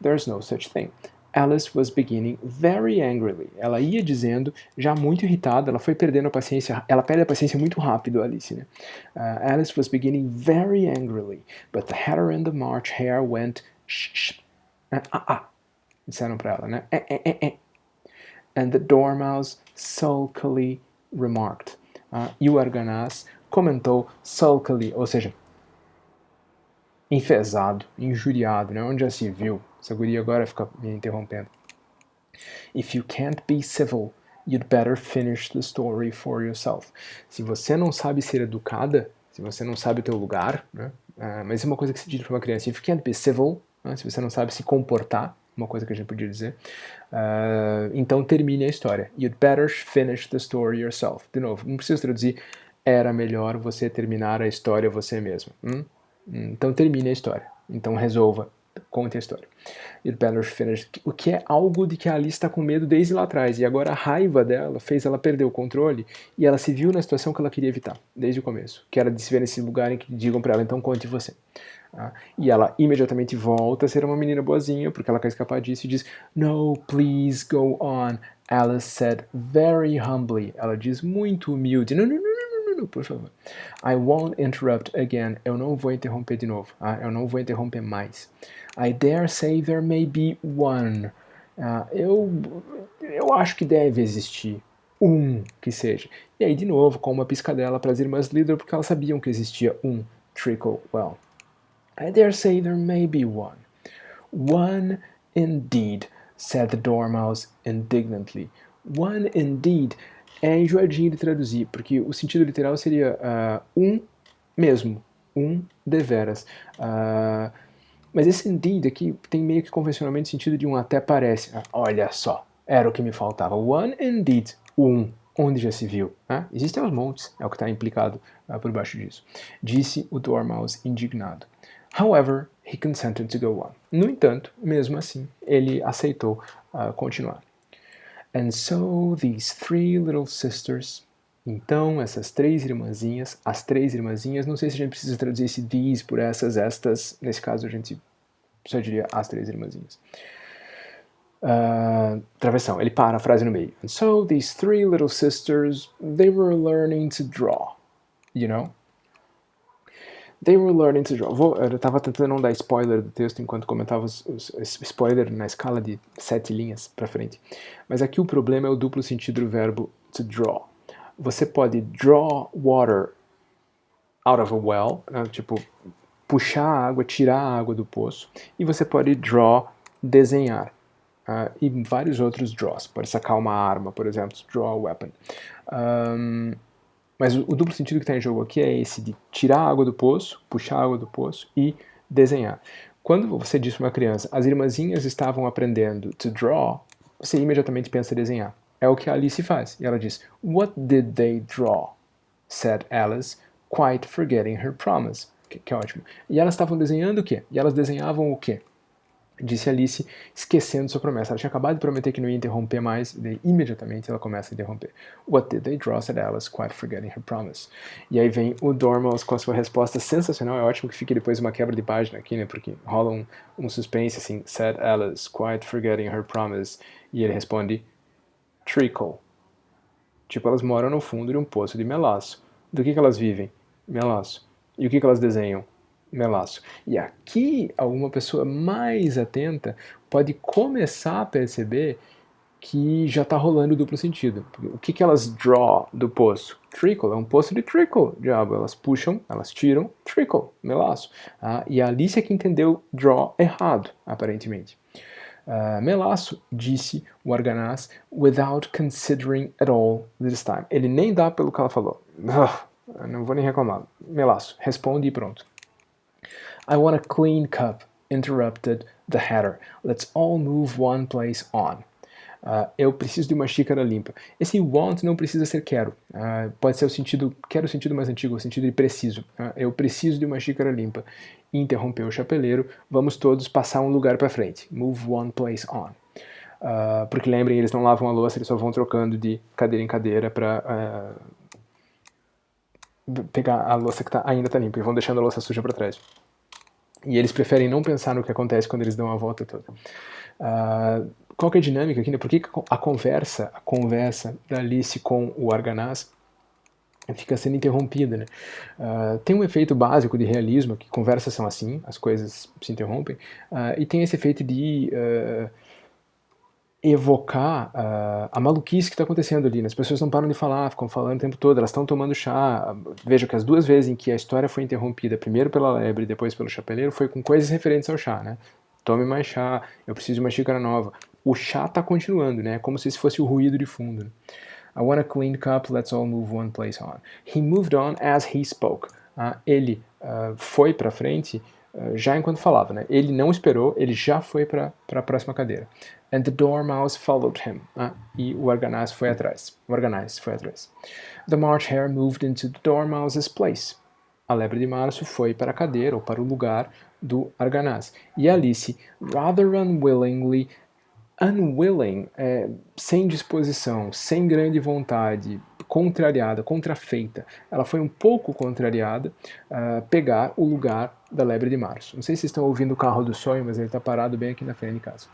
There's no such thing. Alice was beginning very angrily. Ela ia dizendo, já muito irritada, ela foi perdendo a paciência, ela perde a paciência muito rápido, Alice, né? Alice was beginning very angrily, but the Hatter and the March Hare went shh, disseram para ela, né? And the Dormouse sulkily remarked. E o Arganaz comentou sulkily, ou seja, enfesado, injuriado, né? Onde já se viu? Essa guria agora fica me interrompendo. If you can't be civil, you'd better finish the story for yourself. Se você não sabe ser educada, se você não sabe o teu lugar, né? Mas é uma coisa que se diz para uma criança. If you can't be civil, né? Se você não sabe se comportar, uma coisa que a gente podia dizer, então termine a história. You'd better finish the story yourself. De novo, não preciso traduzir. Era melhor você terminar a história você mesmo. Então termine a história. Então resolva. Conte a história. You'd better finish. O que é algo de que a Alice está com medo desde lá atrás. E agora a raiva dela fez ela perder o controle e ela se viu na situação que ela queria evitar, desde o começo. Que era de se ver nesse lugar em que digam para ela, então conte você. E ela imediatamente volta a ser uma menina boazinha, porque ela quer escapar disso e diz, no, please go on. Alice said very humbly. Ela diz muito humilde. Não, por favor. I won't interrupt again. Eu não vou interromper de novo. Eu não vou interromper mais. I dare say there may be one. Eu acho que deve existir um que seja. E aí, de novo, com uma piscadela para as irmãs Little, porque elas sabiam que existia um Trickle Well. I dare say there may be one. One indeed, said the Dormouse indignantly. One indeed é enjoadinho de traduzir, porque o sentido literal seria um mesmo, um deveras. Mas esse indeed aqui tem meio que convencionalmente o sentido de um até parece. Olha só, era o que me faltava. One indeed, um, onde já se viu. Existem aos montes, é o que está implicado por baixo disso. Disse o Dormouse indignado. However, he consented to go on. No entanto, mesmo assim, ele aceitou continuar. And so these three little sisters. Então, essas três irmãzinhas, as três irmãzinhas, não sei se a gente precisa traduzir esse these por essas, estas, nesse caso a gente só diria as três irmãzinhas. Travessão, ele para a frase no meio. And so these three little sisters, they were learning to draw, you know? They were learning to draw. Eu tava tentando não dar spoiler do texto enquanto comentava os spoiler na escala de 7 linhas pra frente. Mas aqui o problema é o duplo sentido do verbo to draw. Você pode draw water out of a well, né, tipo, puxar a água, tirar a água do poço. E você pode draw, desenhar. E vários outros draws. Pode sacar uma arma, por exemplo, draw a weapon. Mas o duplo sentido que está em jogo aqui é esse de tirar a água do poço, puxar a água do poço e desenhar. Quando você diz para uma criança, as irmãzinhas estavam aprendendo to draw, você imediatamente pensa em desenhar. É o que a Alice faz. E ela diz, what did they draw? Said Alice, quite forgetting her promise. Que ótimo. E elas estavam desenhando o quê? E elas desenhavam o quê? Disse Alice, esquecendo sua promessa. Ela tinha acabado de prometer que não ia interromper mais, e daí imediatamente ela começa a interromper. What did they draw? Said Alice, quite forgetting her promise. E aí vem o Dormouse com a sua resposta sensacional. É ótimo que fique depois uma quebra de página aqui, né? Porque rola um suspense assim. Said Alice, quite forgetting her promise. E ele responde, treacle. Tipo, elas moram no fundo de um poço de melaço. Do que elas vivem? Melaço. E o que elas desenham? Melaço. E aqui, alguma pessoa mais atenta pode começar a perceber que já está rolando o duplo sentido. O que elas draw do poço? Trickle, é um poço de trickle, diabo. Elas puxam, elas tiram, trickle, melaço. E a Alice é que entendeu draw errado, aparentemente. Melaço, disse o Arganaz, without considering at all this time. Ele nem dá pelo que ela falou. Não vou nem reclamar. Melaço, responde e pronto. I want a clean cup, interrupted the Hatter. Let's all move one place on. Eu preciso de uma xícara limpa. Esse want não precisa ser quero. Pode ser o sentido, quero o sentido mais antigo, o sentido de preciso. Eu preciso de uma xícara limpa. Interrompeu o chapeleiro. Vamos todos passar um lugar para frente. Move one place on. Porque lembrem, eles não lavam a louça, eles só vão trocando de cadeira em cadeira para pegar a louça que ainda está limpa e vão deixando a louça suja para trás. E eles preferem não pensar no que acontece quando eles dão a volta toda. Qual que é a dinâmica aqui, né? Por que a conversa da Alice com o Arganaz fica sendo interrompida, né? Tem um efeito básico de realismo, que conversas são assim, as coisas se interrompem, e tem esse efeito de evocar a maluquice que está acontecendo ali, né? As pessoas não param de falar, ficam falando o tempo todo, elas estão tomando chá. Veja que as duas vezes em que a história foi interrompida, primeiro pela lebre e depois pelo chapeleiro, foi com coisas referentes ao chá, né? Tome mais chá, eu preciso de uma xícara nova. O chá está continuando, né? Como se esse fosse o ruído de fundo. Né? I want a clean cup, let's all move one place on. He moved on as he spoke. Ele foi para frente já enquanto falava, né? Ele não esperou, ele já foi para a próxima cadeira. And the Dormouse followed him. E o Arganaz foi atrás. The March Hare moved into the Dormouse's place. A lebre de março foi para a cadeira, ou para o lugar do Arganaz. E Alice, rather unwillingly, sem disposição, sem grande vontade, contrariada, contrafeita, ela foi um pouco contrariada, pegar o lugar da lebre de março. Não sei se vocês estão ouvindo o carro do sonho, mas ele está parado bem aqui na frente de casa.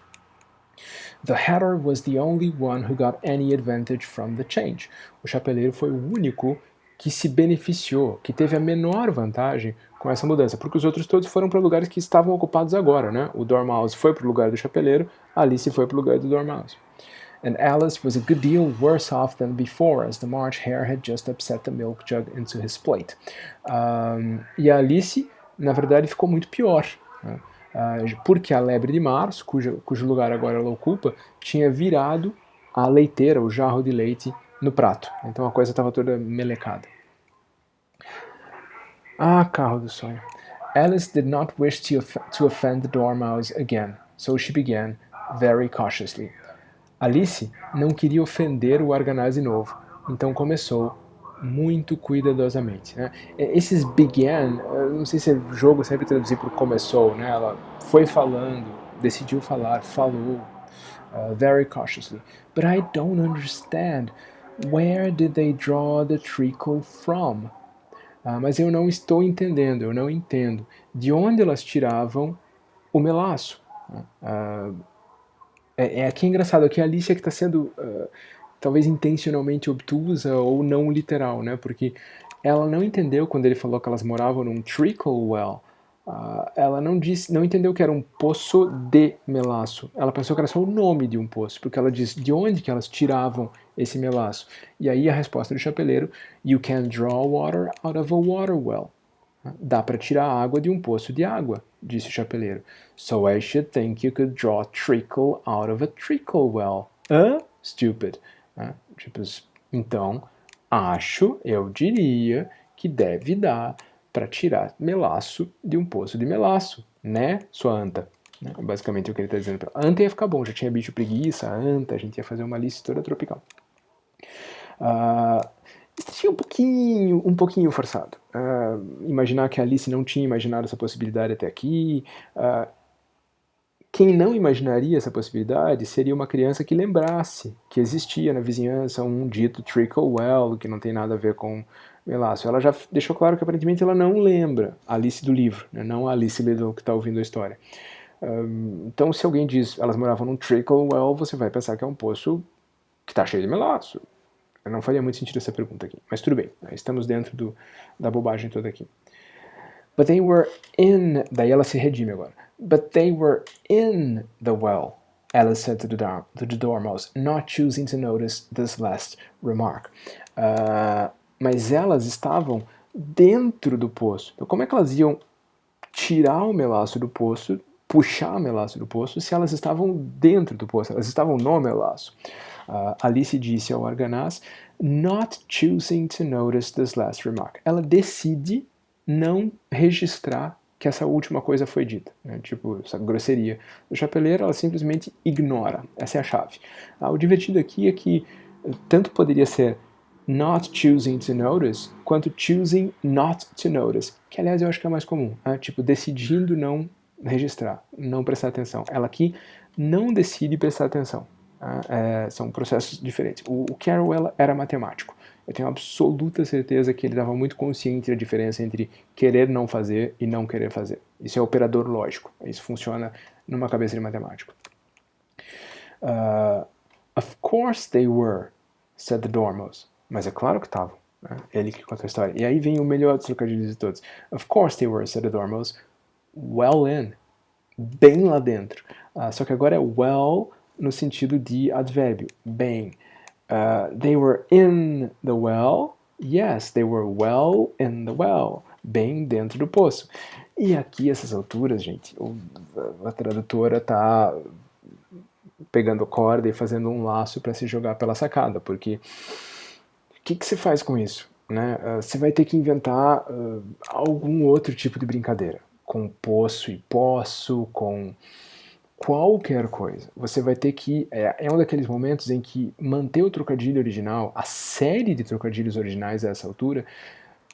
The Hatter was the only one who got any advantage from the change. O chapeleiro foi o único que se beneficiou, que teve a menor vantagem com essa mudança, porque os outros todos foram para lugares que estavam ocupados agora, né? O Dormouse foi para o lugar do chapeleiro, Alice foi para o lugar do Dormouse. And Alice was a good deal worse off than before, as the March Hare had just upset the milk jug into his plate. E a Alice, na verdade, ficou muito pior, né? Porque a lebre de março, cujo lugar agora ela ocupa, tinha virado a leiteira, o jarro de leite, no prato. Então a coisa estava toda melecada. Carro do sonho. Alice did not wish to offend the Dormouse again, so she began very cautiously. Alice não queria ofender o Arganaz de novo, então começou muito cuidadosamente. Né? Esses began, não sei se o jogo sempre traduzir por começou, né? Ela foi falando, decidiu falar, falou, very cautiously. But I don't understand. Where did they draw the treacle from? Mas eu não estou entendendo, eu não entendo. De onde elas tiravam o melaço? Aqui é engraçado, aqui a Alicia que está sendo talvez intencionalmente obtusa ou não literal, né? Porque ela não entendeu quando ele falou que elas moravam num trickle well. Ela não entendeu que era um poço de melaço. Ela pensou que era só o nome de um poço, porque ela diz de onde que elas tiravam esse melaço. E aí a resposta do chapeleiro: You can draw water out of a water well. Dá para tirar água de um poço de água, disse o chapeleiro. So I should think you could draw trickle out of a trickle well. Stupid. Tipo, então, eu diria que deve dar para tirar melaço de um poço de melaço, né, sua anta? Basicamente o que ele está dizendo. A anta ia ficar bom, já tinha bicho preguiça, anta, a gente ia fazer uma lista toda tropical. Isso tinha um pouquinho forçado. Imaginar que a Alice não tinha imaginado essa possibilidade até aqui. Quem não imaginaria essa possibilidade seria uma criança que lembrasse que existia na vizinhança um dito trickle well, que não tem nada a ver com melaço. Ela já deixou claro que aparentemente ela não lembra a Alice do livro, né? Não a Alice Liddell que está ouvindo a história. Então, se alguém diz elas moravam num trickle well, você vai pensar que é um poço que está cheio de melaço. Não faria muito sentido essa pergunta aqui, mas tudo bem, estamos dentro da bobagem toda aqui. But they were in... Daí ela se redime agora. But they were in the well, Alice said to the Dormouse, not choosing to notice this last remark. Mas elas estavam dentro do poço. Então como é que elas iam tirar o melaço do poço, puxar o melaço do poço, se elas estavam dentro do poço? Elas estavam no melaço. Alice disse ao arganaz, not choosing to notice this last remark. Ela decide não registrar que essa última coisa foi dita, né? Tipo, essa grosseria do chapeleiro, ela simplesmente ignora. Essa é a chave. O divertido aqui é que tanto poderia ser not choosing to notice, quanto choosing not to notice, que aliás eu acho que é mais comum, né? Tipo, decidindo não registrar, não prestar atenção. Ela aqui não decide prestar atenção. São processos diferentes. O Carroll era matemático. Eu tenho absoluta certeza que ele estava muito consciente da diferença entre querer não fazer e não querer fazer. Isso é operador lógico. Isso funciona numa cabeça de matemático. Of course they were, said the Dormouse. Mas é claro que estavam. Né? Ele que conta a história. E aí vem o melhor dos trocadilhos de todos. Of course they were, said the Dormouse. Well in. Bem lá dentro. Só que agora é well no sentido de advérbio. Bem. They were in the well. Yes, they were well in the well. Bem dentro do poço. E aqui, essas alturas, gente, a tradutora tá pegando corda e fazendo um laço para se jogar pela sacada, porque o que você faz com isso? Né? Você vai ter que inventar algum outro tipo de brincadeira, com poço e poço, com qualquer coisa. Você vai ter que... É um daqueles momentos em que manter o trocadilho original, a série de trocadilhos originais a essa altura,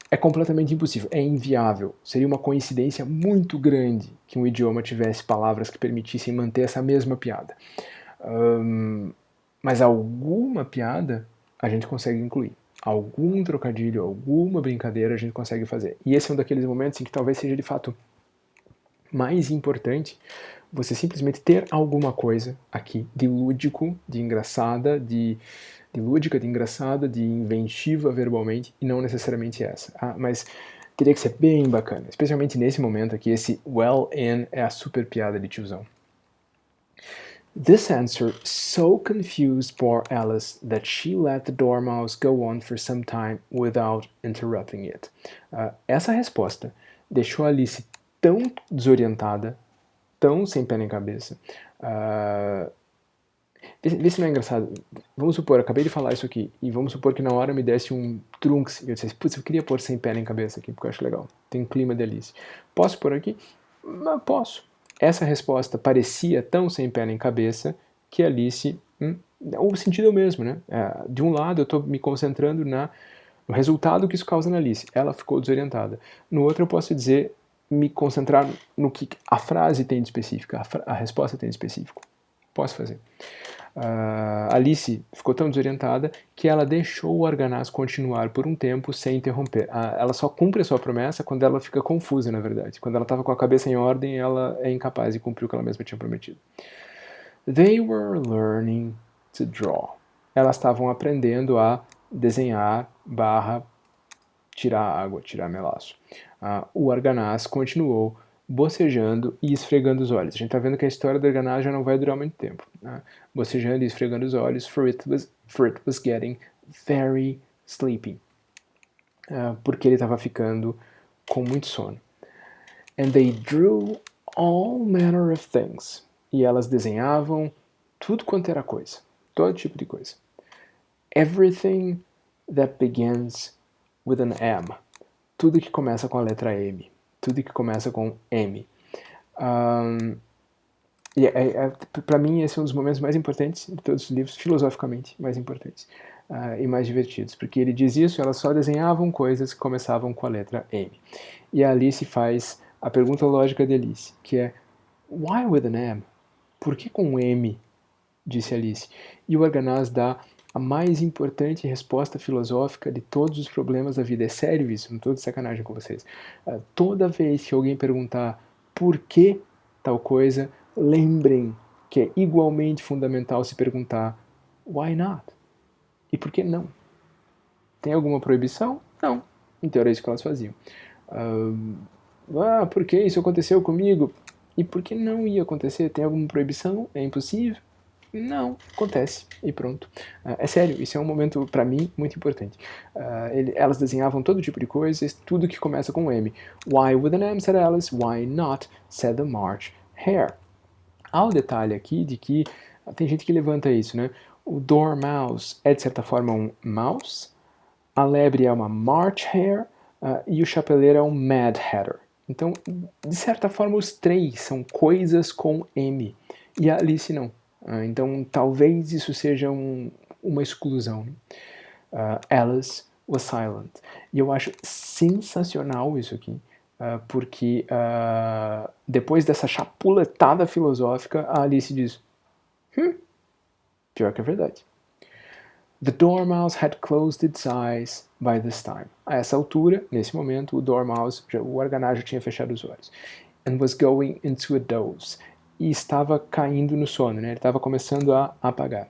é completamente impossível, é inviável. Seria uma coincidência muito grande que um idioma tivesse palavras que permitissem manter essa mesma piada. Mas alguma piada a gente consegue incluir. Algum trocadilho, alguma brincadeira a gente consegue fazer. E esse é um daqueles momentos em que talvez seja de fato mais importante você simplesmente ter alguma coisa aqui de lúdico, de engraçada, de lúdica, de engraçada, de inventiva verbalmente, e não necessariamente essa. Mas teria que ser bem bacana, especialmente nesse momento aqui, esse well in é a super piada de tiozão. This answer so confused poor Alice that she let the Dormouse go on for some time without interrupting it. Essa resposta deixou Alice tão desorientada, tão sem pé nem cabeça. Vê se não é engraçado. Vamos supor, eu acabei de falar isso aqui, e vamos supor que na hora me desse um trunks, e eu dissesse, putz, eu queria pôr sem pé nem cabeça aqui, porque eu acho legal. Tem um clima de Alice. Posso pôr aqui? Posso. Essa resposta parecia tão sem pé nem cabeça que Alice... o sentido é o mesmo, né? De um lado, eu estou me concentrando no resultado que isso causa na Alice. Ela ficou desorientada. No outro, eu posso dizer, me concentrar no que a frase tem de específico, a resposta tem de específico. Posso fazer. Alice ficou tão desorientada que ela deixou o arganaz continuar por um tempo sem interromper. Ela só cumpre a sua promessa quando ela fica confusa, na verdade. Quando ela estava com a cabeça em ordem, ela é incapaz de cumprir o que ela mesma tinha prometido. They were learning to draw. Elas estavam aprendendo a desenhar barra tirar água, tirar melaço. O arganaz continuou bocejando e esfregando os olhos. A gente está vendo que a história do arganaz já não vai durar muito tempo. Bocejando e esfregando os olhos, for it was getting very sleepy. Porque ele estava ficando com muito sono. And they drew all manner of things. E elas desenhavam tudo quanto era coisa. Todo tipo de coisa. Everything that begins with an M. Tudo que começa com a letra M. Tudo que começa com M. Para mim, esse é um dos momentos mais importantes de todos os livros, filosoficamente mais importantes e mais divertidos, porque ele diz isso, elas só desenhavam coisas que começavam com a letra M. E a Alice faz a pergunta lógica de Alice, que é Why with an M? Por que com M? Disse Alice. E o Arganaz dá a mais importante resposta filosófica de todos os problemas da vida. É sério isso, não estou de sacanagem com vocês. Toda vez que alguém perguntar por que tal coisa, lembrem que é igualmente fundamental se perguntar why not? E por que não? Tem alguma proibição? Não. Então era isso que elas faziam. Por que isso aconteceu comigo? E por que não ia acontecer? Tem alguma proibição? É impossível? Não, acontece e pronto. É sério, isso é um momento para mim muito importante. Elas desenhavam todo tipo de coisas, tudo que começa com M. Why with an M, said Alice. Why not, said the March Hare. Há o detalhe aqui de que tem gente que levanta isso, né? O Dormouse é de certa forma um mouse, a lebre é uma March Hare e o chapeleiro é um Mad Hatter. Então, de certa forma, os três são coisas com M e a Alice não. Então, talvez isso seja uma exclusão. Alice was silent. E eu acho sensacional isso aqui, porque depois dessa chapuletada filosófica, a Alice diz: pior que é verdade. The Dormouse had closed its eyes by this time. A essa altura, nesse momento, o arganaz já tinha fechado os olhos. And was going into a doze. E estava caindo no sono, né? Ele estava começando a apagar.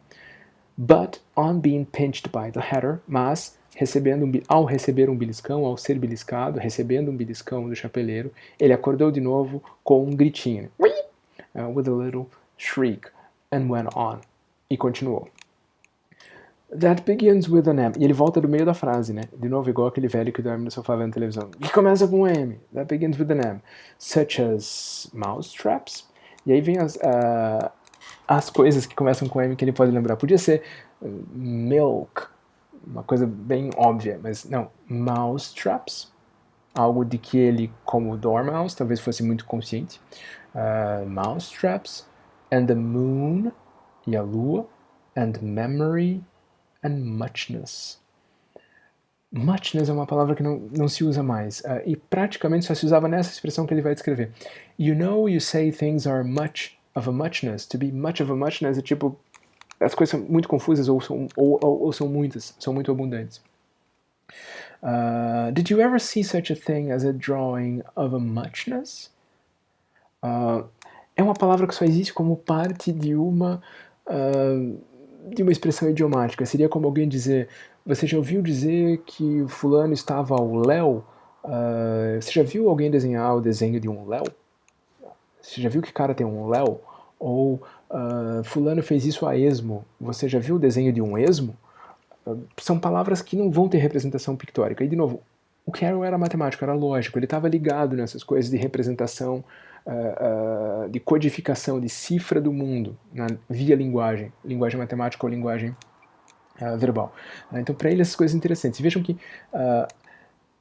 But on being pinched by the hatter, mas ao receber um beliscão, ao ser beliscado, recebendo um beliscão do chapeleiro, ele acordou de novo com um gritinho, with a little shriek, and went on. E continuou. That begins with an M. E ele volta do meio da frase, né? De novo, igual aquele velho que dorme no sofá vendo televisão. Que começa com M. That begins with an M. Such as mousetraps. E aí vem as coisas que começam com M que ele pode lembrar. Podia ser milk, uma coisa bem óbvia, mas não. Mousetraps. Algo de que ele, como Dormouse, talvez fosse muito consciente. Mousetraps. And the moon. E a lua. And memory. And muchness. Muchness é uma palavra que não se usa mais. E praticamente só se usava nessa expressão que ele vai descrever. You know, you say things are much of a muchness. To be much of a muchness é tipo... As coisas são muito confusas ou são muitas, são muito abundantes. Did you ever see such a thing as a drawing of a muchness? É uma palavra que só existe como parte de uma expressão idiomática. Seria como alguém dizer, você já ouviu dizer que o fulano estava ao léu? Você já viu alguém desenhar o desenho de um léu? Você já viu que cara tem um léu? Ou fulano fez isso a esmo. Você já viu o desenho de um esmo? São palavras que não vão ter representação pictórica. E, de novo, o Carroll era matemático, era lógico, ele estava ligado nessas coisas de representação, de codificação, de cifra do mundo, via linguagem matemática ou linguagem verbal. Então, para ele, essas coisas interessantes. E vejam que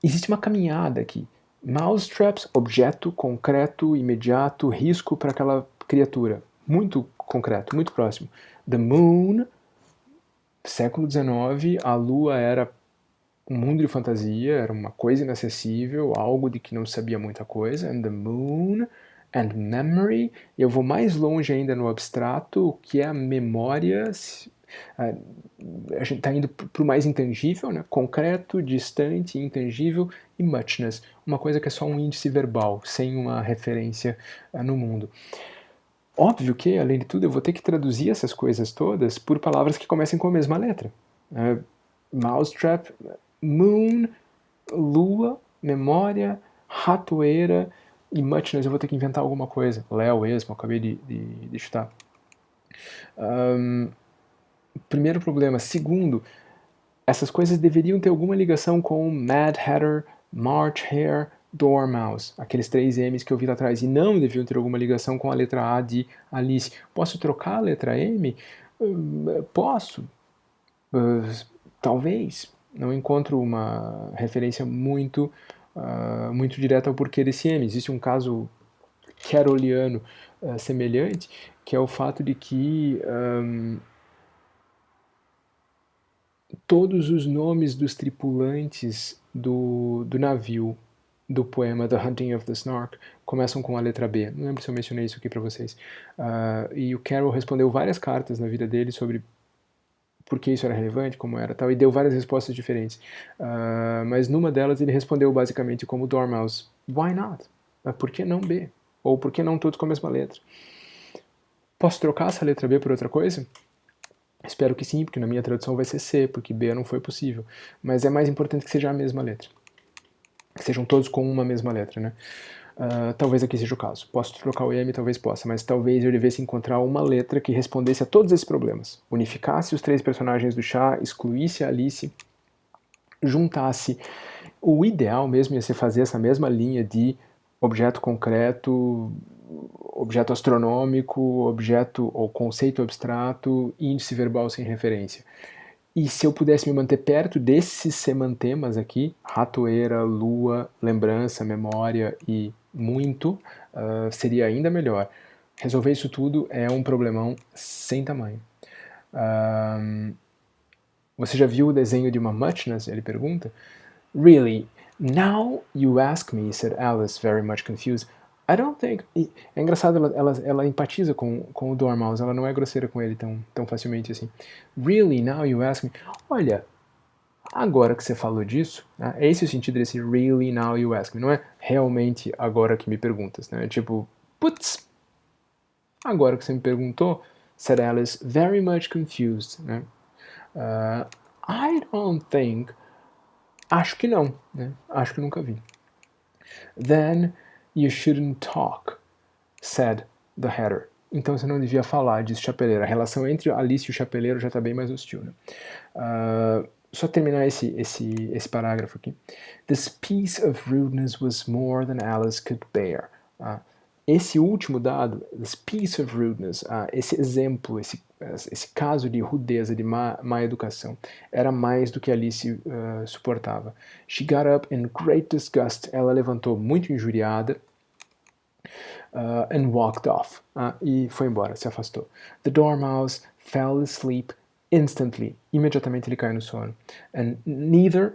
existe uma caminhada aqui. Mousetraps, objeto concreto, imediato, risco para aquela criatura. Muito concreto, muito próximo. The moon, século XIX, a lua era um mundo de fantasia, era uma coisa inacessível, algo de que não sabia muita coisa. And the moon and memory. Eu vou mais longe ainda no abstrato, que é a memória. A gente está indo para o mais intangível, né? Concreto, distante, intangível, e muchness, uma coisa que é só um índice verbal, sem uma referência no mundo. Óbvio que, além de tudo, eu vou ter que traduzir essas coisas todas por palavras que comecem com a mesma letra. Mousetrap, moon, lua, memória, ratoeira e muchness eu vou ter que inventar alguma coisa. Léo, esmo, acabei de chutar. Primeiro problema. Segundo, essas coisas deveriam ter alguma ligação com Mad Hatter, March Hare, Dormouse, aqueles 3 M's que eu vi lá atrás, e não deviam ter alguma ligação com a letra A de Alice. Posso trocar a letra M? Posso. Talvez. Não encontro uma referência muito direta ao porquê desse M. Existe um caso caroliano semelhante, que é o fato de que todos os nomes dos tripulantes do navio do poema The Hunting of the Snark começam com a letra B. Não lembro se eu mencionei isso aqui para vocês. E o Carroll respondeu várias cartas na vida dele sobre por que isso era relevante, como era tal, e deu várias respostas diferentes. Mas numa delas ele respondeu basicamente como Dormouse, why not? Por que não B? Ou por que não todos com a mesma letra? Posso trocar essa letra B por outra coisa? Espero que sim, porque na minha tradução vai ser C, porque B não foi possível. Mas é mais importante que seja a mesma letra. Que sejam todos com uma mesma letra, né? Talvez aqui seja o caso. Posso trocar o M, talvez possa, mas talvez eu devesse encontrar uma letra que respondesse a todos esses problemas. Unificasse os 3 personagens do chá, excluísse a Alice, juntasse. O ideal mesmo ia ser fazer essa mesma linha de objeto concreto, objeto astronômico, objeto ou conceito abstrato, índice verbal sem referência. E se eu pudesse me manter perto desses semantemas aqui, ratoeira, lua, lembrança, memória e muito, seria ainda melhor. Resolver isso tudo é um problemão sem tamanho. Você já viu o desenho de uma muchness? Ele pergunta. Really? Now you ask me, said Alice, very much confused. I don't think... É engraçado, ela empatiza com o Dormouse, ela não é grosseira com ele tão facilmente assim. Really, now you ask me... Olha, agora que você falou disso, né, é esse o sentido desse really, now you ask me, não é realmente agora que me perguntas, né? É tipo, putz, agora que você me perguntou, said Alice, very much confused, né? I don't think... Acho que não, né? Acho que nunca vi. Then you shouldn't talk, said the Hatter. Então você não devia falar, disse o chapeleiro. A relação entre Alice e o chapeleiro já está bem mais hostil, né? Só terminar esse parágrafo aqui. This piece of rudeness was more than Alice could bear. Esse último dado, this piece of rudeness, esse exemplo, esse caso de rudeza, de má educação, era mais do que Alice suportava. She got up in great disgust. Ela levantou muito injuriada. And walked off. E foi embora, se afastou. The Dormouse fell asleep instantly. Imediatamente ele caiu no sono. And neither,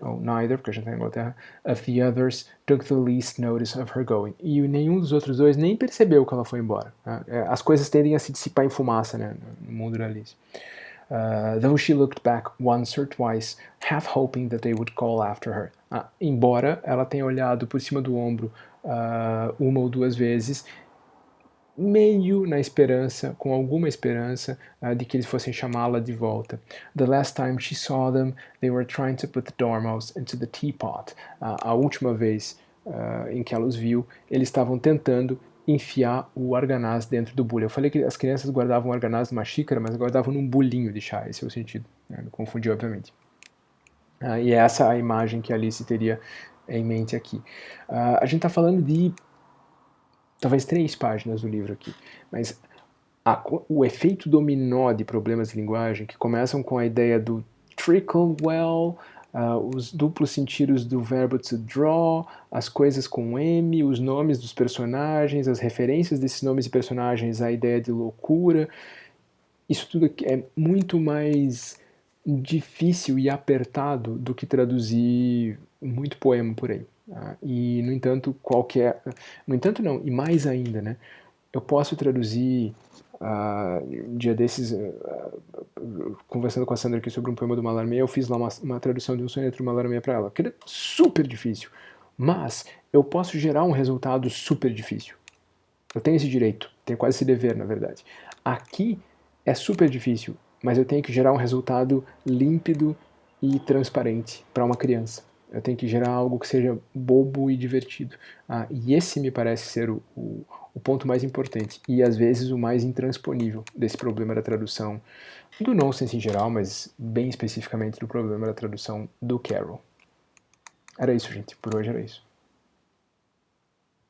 porque a gente está na Inglaterra, of the others took the least notice of her going. E nenhum dos outros dois nem percebeu que ela foi embora. As coisas tendem a se dissipar em fumaça, né, no mundo da Alice. Though she looked back once or twice, half hoping that they would call after her. Embora ela tenha olhado por cima do ombro uma ou duas vezes, meio na esperança, com alguma esperança, de que eles fossem chamá-la de volta. The last time she saw them, they were trying to put the Dormouse into the teapot. A última vez em que ela os viu, eles estavam tentando enfiar o arganaz dentro do bule. Eu falei que as crianças guardavam o arganaz numa xícara, mas guardavam num bolinho de chá, esse é o sentido. Não confundi, obviamente. E essa é a imagem que a Alice teria em mente aqui. A gente está falando de talvez 3 páginas do livro aqui, mas o efeito dominó de problemas de linguagem, que começam com a ideia do trickle well, os duplos sentidos do verbo to draw, as coisas com M, os nomes dos personagens, as referências desses nomes e personagens à ideia de loucura, isso tudo é muito mais difícil e apertado do que traduzir muito poema por aí. E, no entanto, No entanto, não, e mais ainda, né? Eu posso traduzir, um dia desses, conversando com a Sandra aqui sobre um poema do Mallarmé, eu fiz lá uma tradução de um soneto do Mallarmé para ela, que era super difícil. Mas eu posso gerar um resultado super difícil. Eu tenho esse direito, tenho quase esse dever, na verdade. Aqui é super difícil, mas eu tenho que gerar um resultado límpido e transparente para uma criança. Eu tenho que gerar algo que seja bobo e divertido. E esse me parece ser o ponto mais importante e às vezes o mais intransponível desse problema da tradução, do nonsense em geral, mas bem especificamente do problema da tradução do Carroll. Era isso, gente. Por hoje era isso.